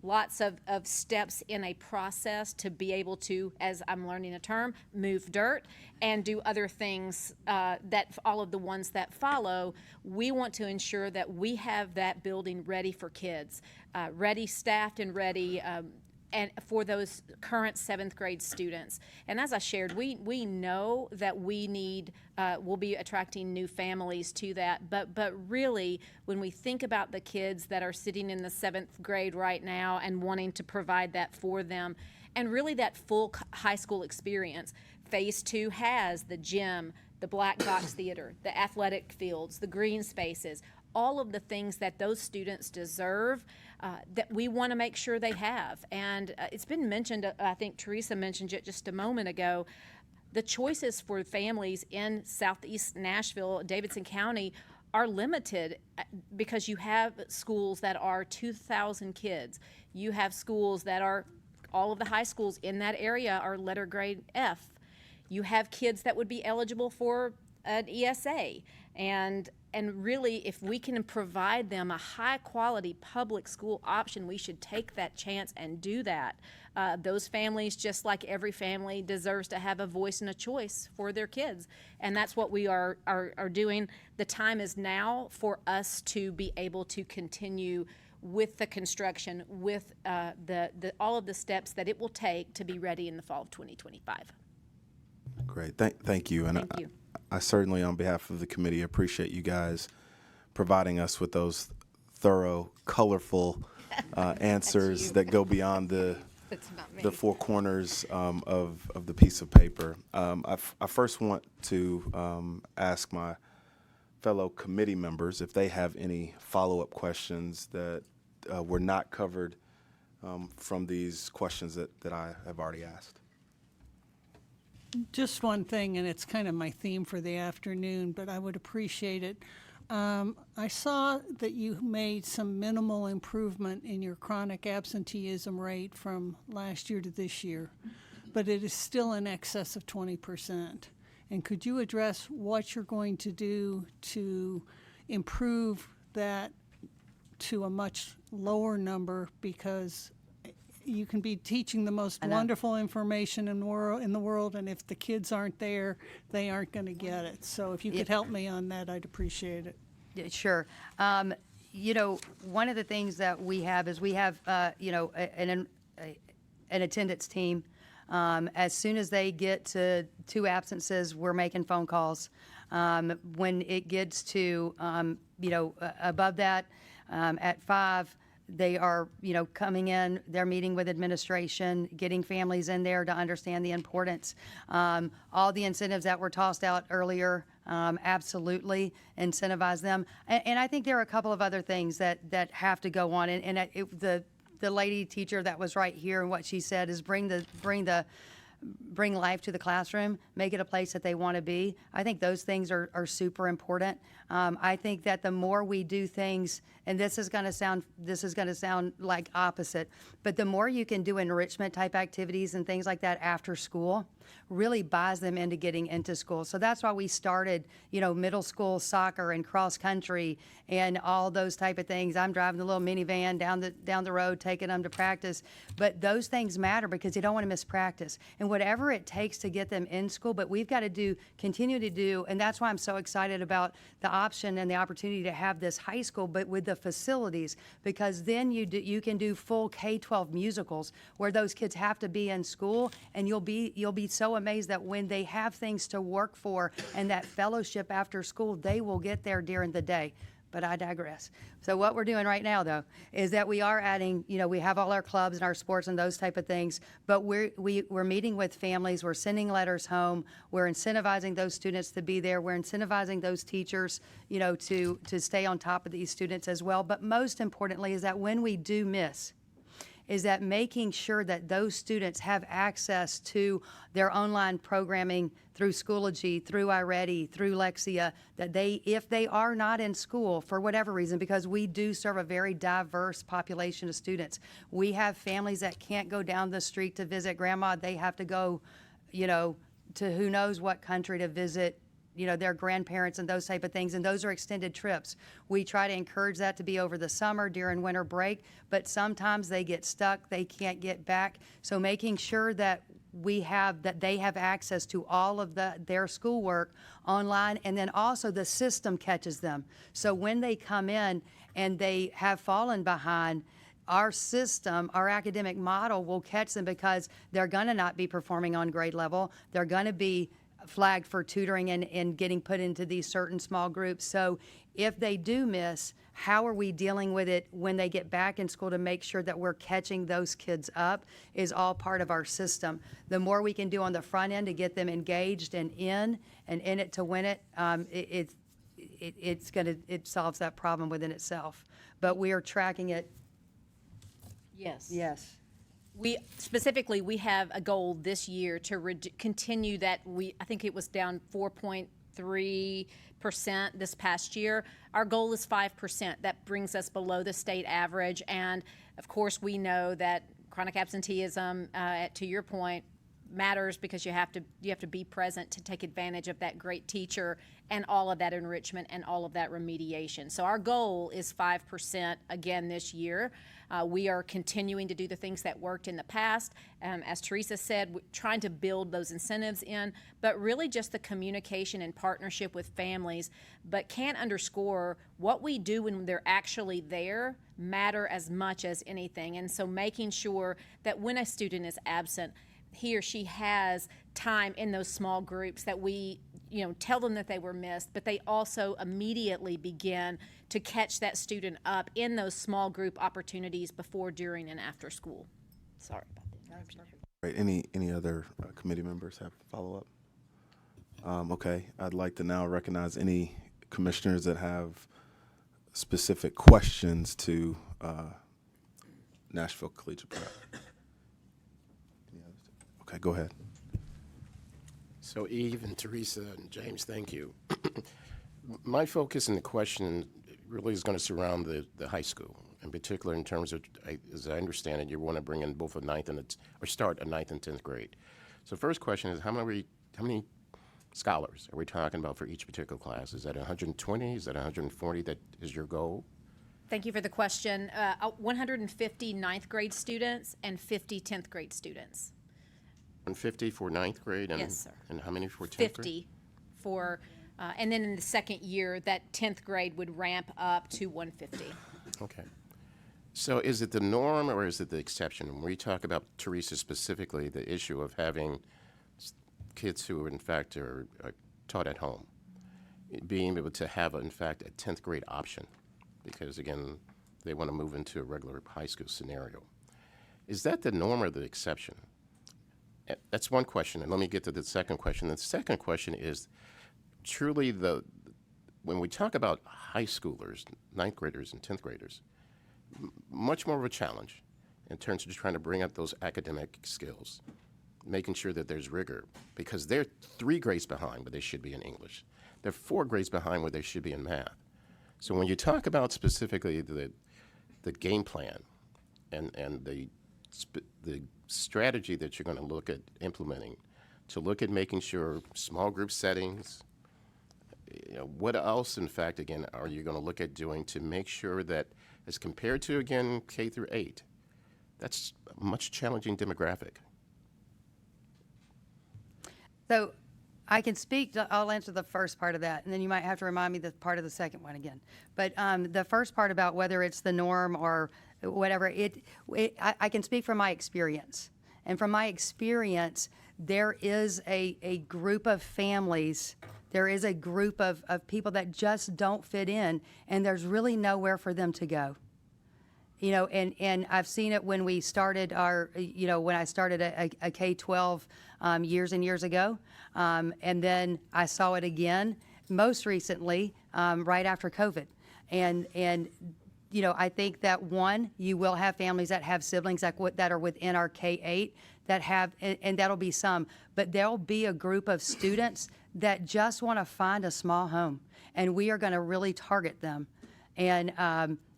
lots of steps in a process to be able to, as I'm learning a term, move dirt and do other things that all of the ones that follow, we want to ensure that we have that building ready for kids, ready, staffed and ready, and for those current 7th grade students. And as I shared, we know that we'll be attracting new families to that, but really, when we think about the kids that are sitting in the 7th grade right now and wanting to provide that for them, and really that full high school experience, phase 2 has the gym, the black box theater, the athletic fields, the green spaces, all of the things that those students deserve, that we want to make sure they have. And it's been mentioned, I think Teresa mentioned it just a moment ago, the choices for families in Southeast Nashville, Davidson County, are limited because you have schools that are 2,000 kids. You have schools that are, all of the high schools in that area are letter grade F. You have kids that would be eligible for an ESA. And and really, if we can provide them a high-quality public school option, we should take that chance and do that. Those families, just like every family, deserves to have a voice and a choice for their kids, and that's what we are doing. The time is now for us to be able to continue with the construction, with all of the steps that it will take to be ready in the fall of 2025. Great. Thank you. And Thank you. I certainly, on behalf of the committee, appreciate you guys providing us with those thorough, colorful answers that go beyond the four corners of the piece of paper. I first want to ask my fellow committee members if they have any follow-up questions that were not covered from these questions that I have already asked. Just one thing, and it's kind of my theme for the afternoon, but I would appreciate it. I saw that you made some minimal improvement in your chronic absenteeism rate from last year to this year, but it is still in excess of 20%. And could you address what you're going to do to improve that to a much lower number? Because you can be teaching the most wonderful information in the world, and if the kids aren't there, they aren't going to get it. So if you could help me on that, I'd appreciate it. Yeah, sure. You know, one of the things that we have is we have, you know, an attendance team. As soon as they get to 2 absences, we're making phone calls. When it gets to, you know, above that, at 5, they are, you know, coming in, they're meeting with administration, getting families in there to understand the importance. All the incentives that were tossed out earlier, absolutely incentivize them. And I think there are a couple of other things that have to go on. And the lady teacher that was right here, and what she said is bring life to the classroom, make it a place that they want to be. I think those things are super important. I think that the more we do things, and this is going to sound like opposite, but the more you can do enrichment type activities and things like that after school, really buys them into getting into school. So that's why we started, you know, middle school soccer and cross country and all those type of things. I'm driving the little minivan down the road, taking them to practice. But those things matter because you don't want to miss practice. And whatever it takes to get them in school, but we've got to continue to do, and that's why I'm so excited about the option and the opportunity to have this high school, but with the facilities, because then you can do full K-12 musicals where those kids have to be in school, and you'll be so amazed that when they have things to work for and that fellowship after school, they will get there during the day. But I digress. So what we're doing right now, though, is that we are adding, you know, we have all our clubs and our sports and those type of things, but we're meeting with families, we're sending letters home, we're incentivizing those students to be there, we're incentivizing those teachers, you know, to stay on top of these students as well. But most importantly is that when we do miss, is that making sure that those students have access to their online programming through Schoology, through iReady, through Lexia, that if they are not in school for whatever reason, because we do serve a very diverse population of students. We have families that can't go down the street to visit grandma. They have to go, you know, to who knows what country to visit, you know, their grandparents and those type of things, and those are extended trips. We try to encourage that to be over the summer during winter break, but sometimes they get stuck, they can't get back. So making sure that they have access to all of their schoolwork online, and then also the system catches them. So when they come in and they have fallen behind, our system, our academic model will catch them because they're going to not be performing on grade level. They're going to be flagged for tutoring and getting put into these certain small groups. So if they do miss, how are we dealing with it when they get back in school to make sure that we're catching those kids up is all part of our system. The more we can do on the front end to get them engaged and in it to win it, it solves that problem within itself. But we are tracking it. Yes. Yes. We have a goal this year to continue that. I think it was down 4.3% this past year. Our goal is 5%. That brings us below the state average. And of course, we know that chronic absenteeism, to your point, matters because you have to be present to take advantage of that great teacher and all of that enrichment and all of that remediation. So our goal is 5% again this year. We are continuing to do the things that worked in the past. As Teresa said, trying to build those incentives in, but really just the communication and partnership with families. But can't underscore what we do when they're actually there matter as much as anything. And so making sure that when a student is absent, he or she has time in those small groups that we tell them that they were missed, but they also immediately begin to catch that student up in those small group opportunities before, during, and after school. Sorry about that. Right. Any other committee members have follow-up? Okay. I'd like to now recognize any commissioners that have specific questions to Nashville Collegiate Prep. Any others? Okay, go ahead. So Eve and Teresa and James, thank you. My focus in the question really is going to surround the high school, in particular in terms of, as I understand it, you want to bring in both start a 9th and 10th grade. So first question is, how many scholars are we talking about for each particular class? Is that 120? Is that 140 that is your goal? Thank you for the question. 150 ninth grade students and 50 10th grade students. 150 for 9th grade? And, Yes, sir. And how many for 10th 50 grade? for, and then in the second year, that 10th grade would ramp up to 150. Okay. So is it the norm or is it the exception? When we talk about, Teresa, specifically, the issue of having kids who, in fact, are taught at home, being able to have, in fact, a 10th grade option, because, again, they want to move into a regular high school scenario. Is that the norm or the exception? That's one question, and let me get to the second question. The second question is truly when we talk about high schoolers, 9th graders and 10th graders, much more of a challenge in terms of just trying to bring up those academic skills, making sure that there's rigor, because they're 3 grades behind where they should be in English. They're 4 grades behind where they should be in math. So when you talk about specifically the game plan and the strategy that you're going to look at implementing, to look at making sure small group settings, what else, in fact, again, are you going to look at doing to make sure that, as compared to, again, K through 8, that's a much challenging demographic? So I can speak, I'll answer the first part of that, and then you might have to remind me the part of the second one again. But the first part about whether it's the norm or whatever, I can speak from my experience. And from my experience, there is a group of families, there is a group of people that just don't fit in, and there's really nowhere for them to go. And I've seen it when we started when I started a K-12 years and years ago. And then I saw it again most recently right after COVID. And I think that, one, you will have families that have siblings that are within our K-8 that have, and that'll be some, but there'll be a group of students that just want to find a small home, and we are going to really target them. And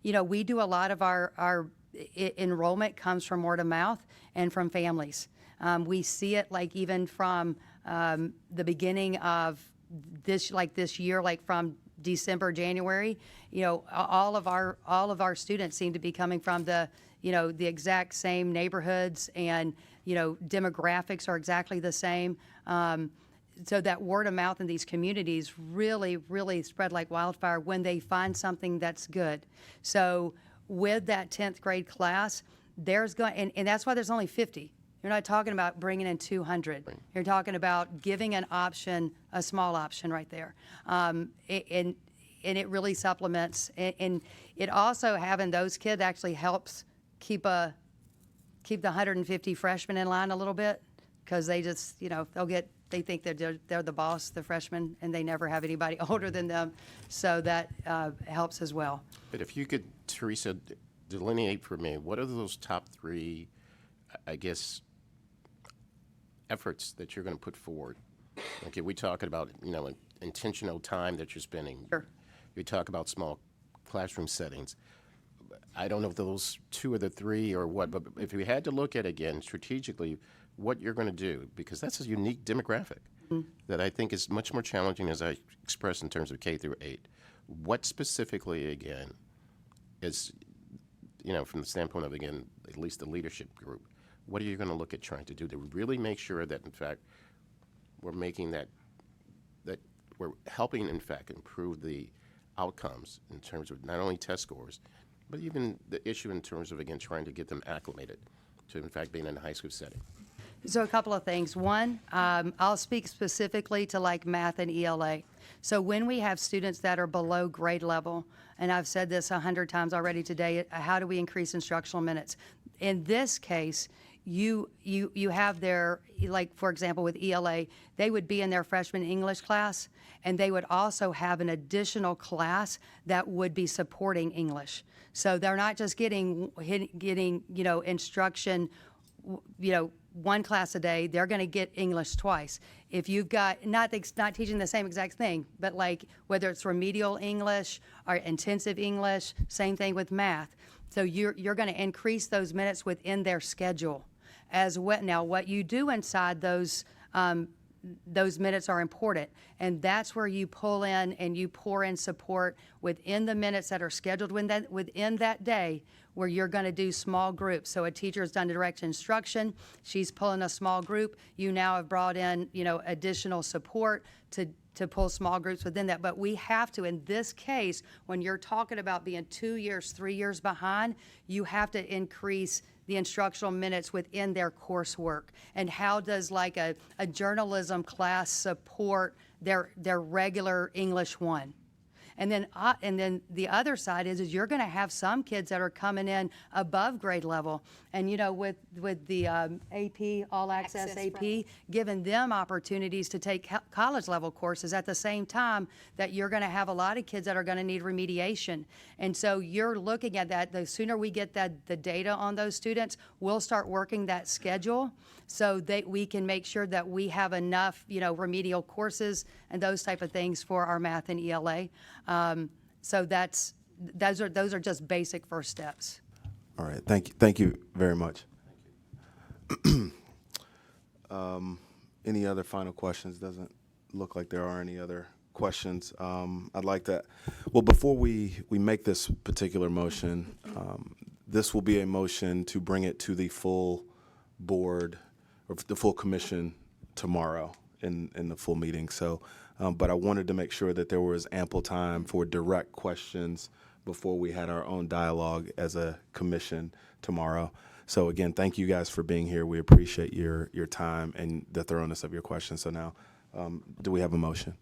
we do a lot of our enrollment comes from word of mouth and from families. We see it even from the beginning of this year, from December, January. All of our students seem to be coming from the exact same neighborhoods, and demographics are exactly the same. So that word of mouth in these communities really, really spread like wildfire when they find something that's good. So with that 10th grade class, and that's why there's only 50. You're not talking about bringing in 200. Right. You're talking about giving an option, a small option right there. And it really supplements. And it also, having those kids actually helps keep the 150 freshmen in line a little bit, because they just, they think they're the boss, the freshmen, and they never have anybody older than them. So that helps as well. But if you could, Teresa, delineate for me, what are those top 3, I guess, efforts that you're going to put forward? Okay, we talking about, intentional time that you're spending. Sure. You talk about small classroom settings. I don't know if those two or the three or what, but if we had to look at again strategically what you're going to do, because that's a unique demographic that I think is much more challenging, as I expressed in terms of K through 8. What specifically, again, is, from the standpoint of, again, at least the leadership group, what are you going to look at trying to do to really make sure that, in fact, we're making that we're helping, in fact, improve the outcomes in terms of not only test scores, but even the issue in terms of, again, trying to get them acclimated to, in fact, being in a high school setting? So a couple of things. One, I'll speak specifically to like math and ELA. So when we have students that are below grade level, and I've said this 100 times already today, how do we increase instructional minutes? In this case, you have their, like for example with ELA, they would be in their freshman English class, and they would also have an additional class that would be supporting English. So they're not just getting instruction, one class a day, they're going to get English twice. If you've got, not teaching the same exact thing, but like whether it's remedial English or intensive English, same thing with math. So you're going to increase those minutes within their schedule as well. Now, what you do inside those minutes are important, and that's where you pull in and you pour in support within the minutes that are scheduled within that day, where you're going to do small groups. So a teacher has done direct instruction, she's pulling a small group, you now have brought in additional support to pull small groups within that. But we have to, in this case, when you're talking about being 2 years, 3 years behind, you have to increase the instructional minutes within their coursework. And how does like a journalism class support their regular English 1? And then the other side is you're going to have some kids that are coming in above grade level, and with the AP All Access AP, giving them opportunities to take college level courses at the same time that you're going to have a lot of kids that are going to need remediation. And so you're looking at that. The sooner we get the data on those students, we'll start working that schedule so that we can make sure that we have enough remedial courses and those type of things for our math and ELA. So those are just basic first steps. All right, thank you very much. Any other final questions? Doesn't look like there are any other questions. I'd like that. Well, before we make this particular motion, this will be a motion to bring it to the full board or the full commission tomorrow in the full meeting. So, but I wanted to make sure that there was ample time for direct questions before we had our own dialogue as a commission tomorrow. So again, thank you guys for being here. We appreciate your time and the thoroughness of your questions. So now, do we have a motion?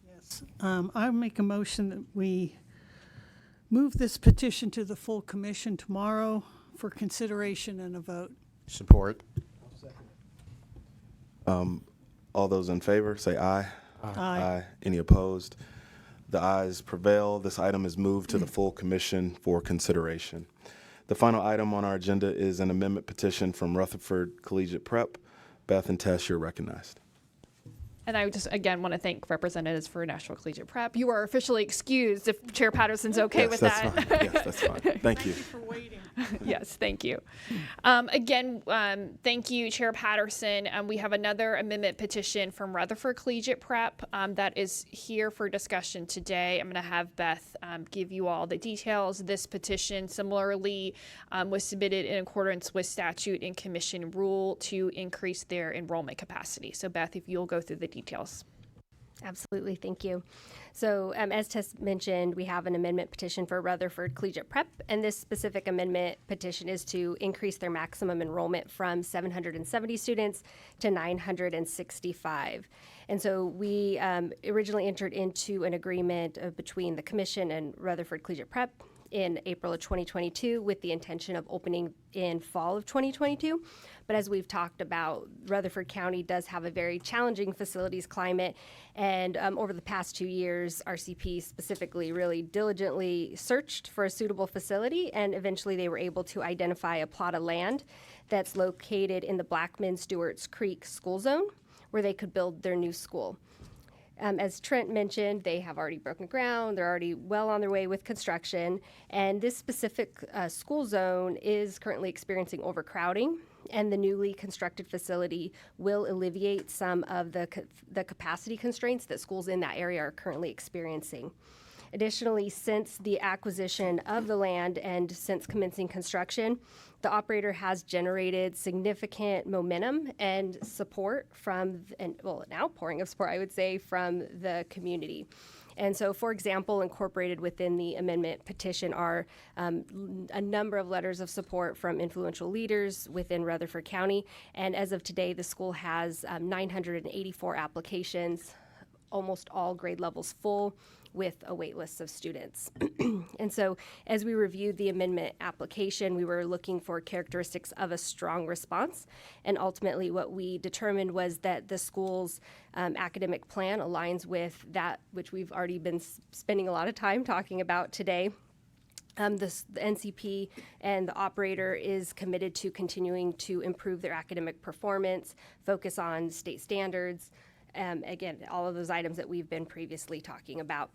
Yes. I make a motion that we move this petition to the full commission tomorrow for consideration and a vote. Support. All those in favor, say aye. Aye. Any opposed? The ayes prevail. This item is moved to the full commission for consideration. The final item on our agenda is an amendment petition from Rutherford Collegiate Prep. Beth and Tess, you're recognized. And I just, again, want to thank representatives for Nashville Collegiate Prep. You are officially excused if Chair Patterson's okay with that. Fine. Yes, that's fine. Thank you. For waiting. Yes, thank you. Again, thank you, Chair Patterson. We have another amendment petition from Rutherford Collegiate Prep that is here for discussion today. I'm going to have Beth give you all the details. This petition similarly was submitted in accordance with statute and commission rule to increase their enrollment capacity. So Beth, if you'll go through the details. Absolutely, thank you. So as Tess mentioned, we have an amendment petition for Rutherford Collegiate Prep, and this specific amendment petition is to increase their maximum enrollment from 770 students to 965. And so we originally entered into an agreement between the commission and Rutherford Collegiate Prep in April of 2022 with the intention of opening in fall of 2022. But as we've talked about, Rutherford County does have a very challenging facilities climate. And over the past 2 years, RCP specifically really diligently searched for a suitable facility. And eventually they were able to identify a plot of land that's located in the Blackman Stewart's Creek school zone where they could build their new school. As Trent mentioned, they have already broken ground. They're already well on their way with construction. And this specific school zone is currently experiencing overcrowding. And the newly constructed facility will alleviate some of the capacity constraints that schools in that area are currently experiencing. Additionally, since the acquisition of the land and since commencing construction, the operator has generated significant momentum and support from, an outpouring of support, I would say, from the community. And so, for example, incorporated within the amendment petition are a number of letters of support from influential leaders within Rutherford County. And as of today, the school has 984 applications, almost all grade levels full, with a wait list of students. And so as we reviewed the amendment application, we were looking for characteristics of a strong response. And ultimately what we determined was that the school's academic plan aligns with that which we've already been spending a lot of time talking about today. The NCP and the operator is committed to continuing to improve their academic performance, focus on state standards, again, all of those items that we've been previously talking about.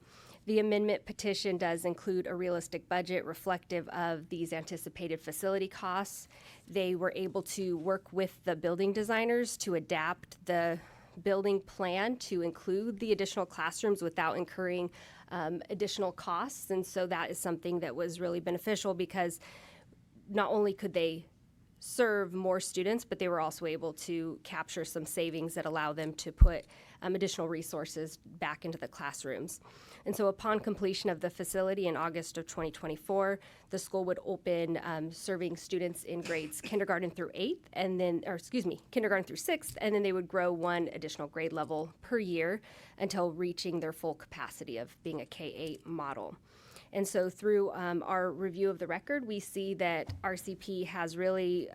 The amendment petition does include a realistic budget reflective of these anticipated facility costs. They were able to work with the building designers to adapt the building plan to include the additional classrooms without incurring additional costs. And so that is something that was really beneficial because not only could they serve more students, but they were also able to capture some savings that allow them to put additional resources back into the classrooms. And so upon completion of the facility in August of 2024, the school would open serving students in grades kindergarten through 8th, and then, kindergarten through 6th, and then they would grow one additional grade level per year until reaching their full capacity of being a K-8 model. And so through our review of the record, we see that RCP has really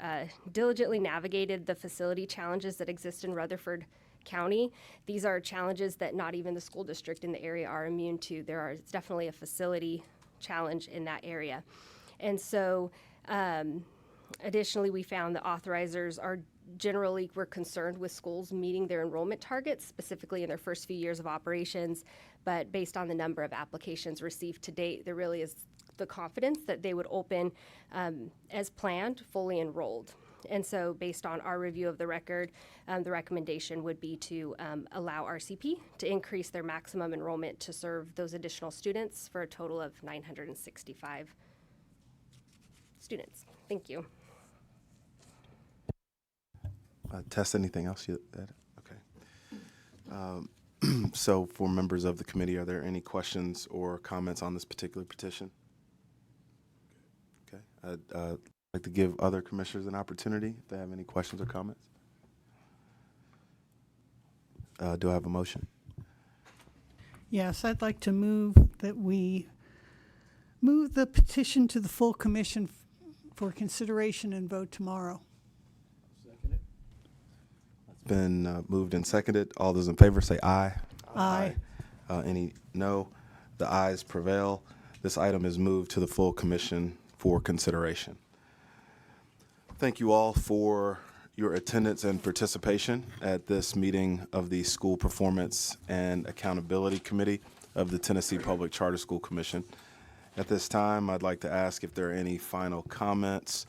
diligently navigated the facility challenges that exist in Rutherford County. These are challenges that not even the school district in the area are immune to. It's definitely a facility challenge in that area. And so additionally, we found that authorizers were concerned with schools meeting their enrollment targets, specifically in their first few years of operations. But based on the number of applications received to date, there really is the confidence that they would open as planned, fully enrolled. And so based on our review of the record, the recommendation would be to allow RCP to increase their maximum enrollment to serve those additional students for a total of 965 students. Thank you. Tess, anything else you add? Okay. So for members of the committee, are there any questions or comments on this particular petition? Okay. I'd like to give other commissioners an opportunity if they have any questions or comments. Do I have a motion? Yes, I'd like to move that we move the petition to the full commission for consideration and vote tomorrow. It's been moved and seconded. All those in favor say aye. Aye. Any no? The ayes prevail. This item is moved to the full commission for consideration. Thank you all for your attendance and participation at this meeting of the School Performance and Accountability Committee of the Tennessee Public Charter School Commission. At this time, I'd like to ask if there are any final comments.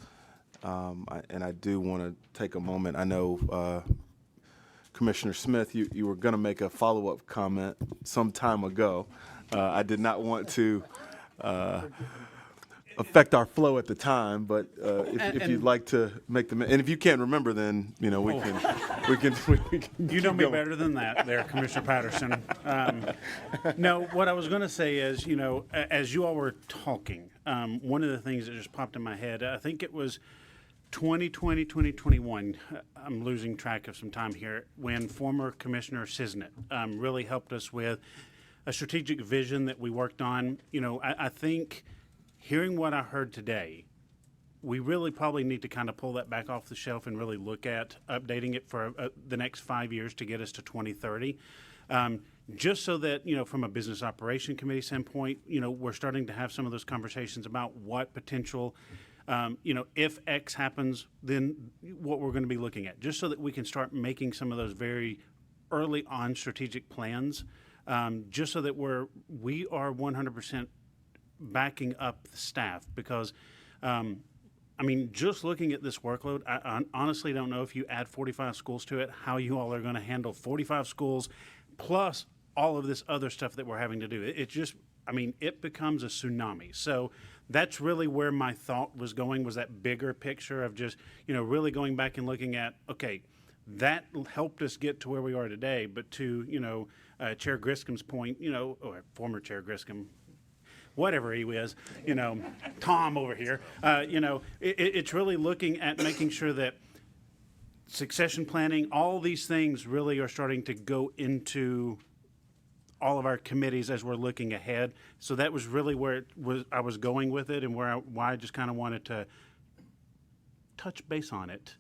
And I do want to take a moment. I know Commissioner Smith, you were going to make a follow-up comment some time ago. I did not want to affect our flow at the time, but if you'd like to make and if you can't remember, then we can. You know me better than that, there, Commissioner Patterson. No, what I was going to say is, as you all were talking, one of the things that just popped in my head, I think it was 2020, 2021, I'm losing track of some time here, when former Commissioner Cisnet really helped us with a strategic vision that we worked on. I think hearing what I heard today, we really probably need to kind of pull that back off the shelf and really look at updating it for the next 5 years to get us to 2030. Just so that, from a business operation committee standpoint, we're starting to have some of those conversations about what potential if X happens, then what we're going to be looking at, just so that we can start making some of those very early on strategic plans just so that we are 100% backing up the staff, because I mean, just looking at this workload, I honestly don't know if you add 45 schools to it, how you all are going to handle 45 schools plus all of this other stuff that we're having to do. It just, I mean, it becomes a tsunami. So that's really where my thought was going, was that bigger picture of just, really going back and looking at, okay, that helped us get to where we are today. But to, Chair Griscom's point, or former Chair Griscom, whatever he is, Tom over here, it's really looking at making sure that succession planning, all these things really are starting to go into all of our committees as we're looking ahead. So that was really where I was going with it, and why I just kind of wanted to touch base on it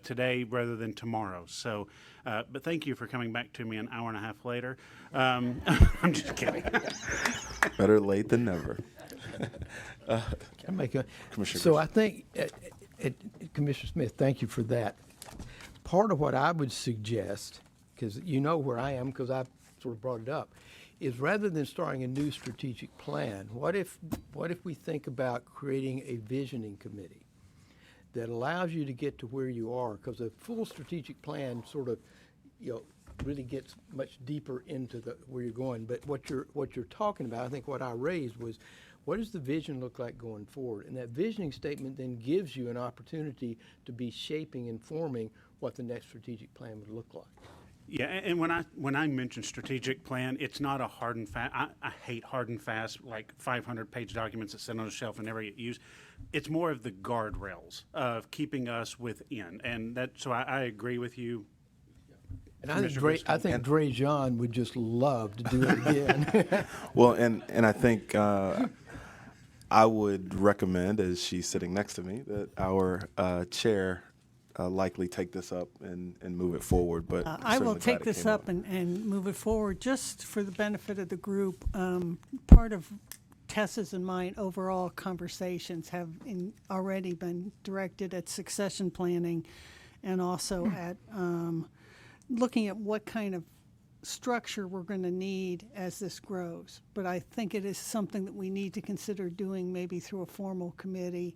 today rather than tomorrow. So, but thank you for coming back to me an hour and a half later. I'm just kidding. Better late than never. Can I make a, Commissioner so Griscom. I think, Commissioner Smith, thank you for that. Part of what I would suggest, because you know where I am, because I sort of brought it up, is rather than starting a new strategic plan, what if we think about creating a visioning committee that allows you to get to where you are? Because a full strategic plan sort of, really gets much deeper into where you're going. But what you're talking about, I think what I raised was, what does the vision look like going forward? And that visioning statement then gives you an opportunity to be shaping and forming what the next strategic plan would look like. Yeah, and when I mention strategic plan, it's not a hard and fast. I hate hard and fast, like 500-page documents that sit on a shelf and never get used. It's more of the guardrails of keeping us within, and that. So I agree with you. And I think Dre John would just love to do it again. Well, and I think I would recommend, as she's sitting next to me, that our chair likely take this up and move it forward. But I will certainly glad take it this came up and move it forward just for the benefit of the group. Part of Tessa's and mine overall conversations have already been directed at succession planning and also at looking at what kind of structure we're going to need as this grows. But I think it is something that we need to consider doing maybe through a formal committee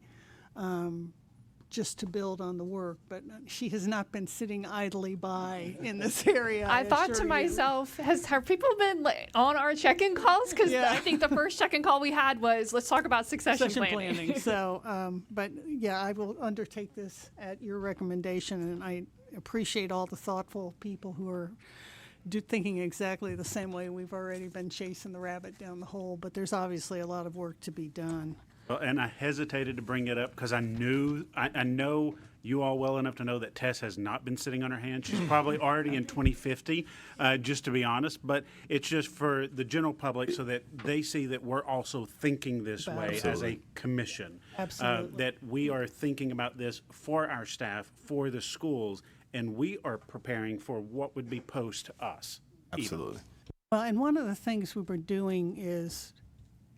just to build on the work. But she has not been sitting idly by in this area. I thought to assure you. myself, have people been on our check-in calls? Because I think the first check-in call we had was, let's talk about succession planning. So, but yeah, I will undertake this at your recommendation, and I appreciate all the thoughtful people who are thinking exactly the same way. We've already been chasing the rabbit down the hole, but there's obviously a lot of work to be done. Well, and I hesitated to bring it up because I know you all well enough to know that Tess has not been sitting on her hands. She's probably already in 2050, just to be honest. But it's just for the general public so that they see that we're also thinking this way as a commission. Absolutely. That we are thinking about this for our staff, for the schools, and we are preparing for what would be post us. Absolutely. Well, and one of the things we were doing is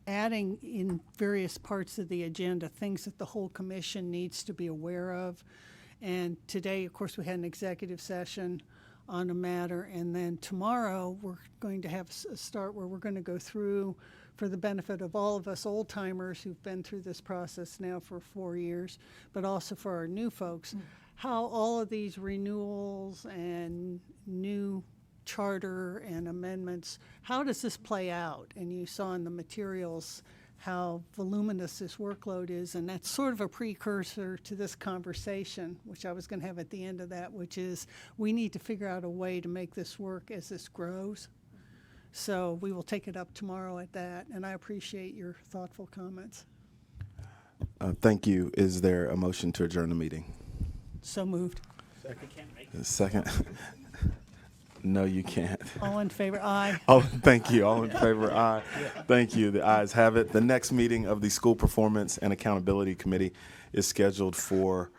adding in various parts of the agenda things that the whole commission needs to be aware of. And today, of course, we had an executive session on a matter, and then tomorrow we're going to have a start where we're going to go through, for the benefit of all of us old timers who've been through this process now for 4 years, but also for our new folks, how all of these renewals and new charter and amendments, how does this play out? And you saw in the materials how voluminous this workload is, and that's sort of a precursor to this conversation, which I was going to have at the end of that, which is we need to figure out a way to make this work as this grows. So we will take it up tomorrow at that, and I appreciate your thoughtful comments. Thank you. Is there a motion to adjourn the meeting? So moved. Second. No, you can't. All in favor? Aye. Oh, thank you. All in favor? Aye. Thank you. The ayes have it. The next meeting of the School Performance and Accountability Committee is scheduled for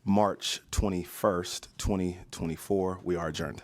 March 21st, 2024. We are adjourned.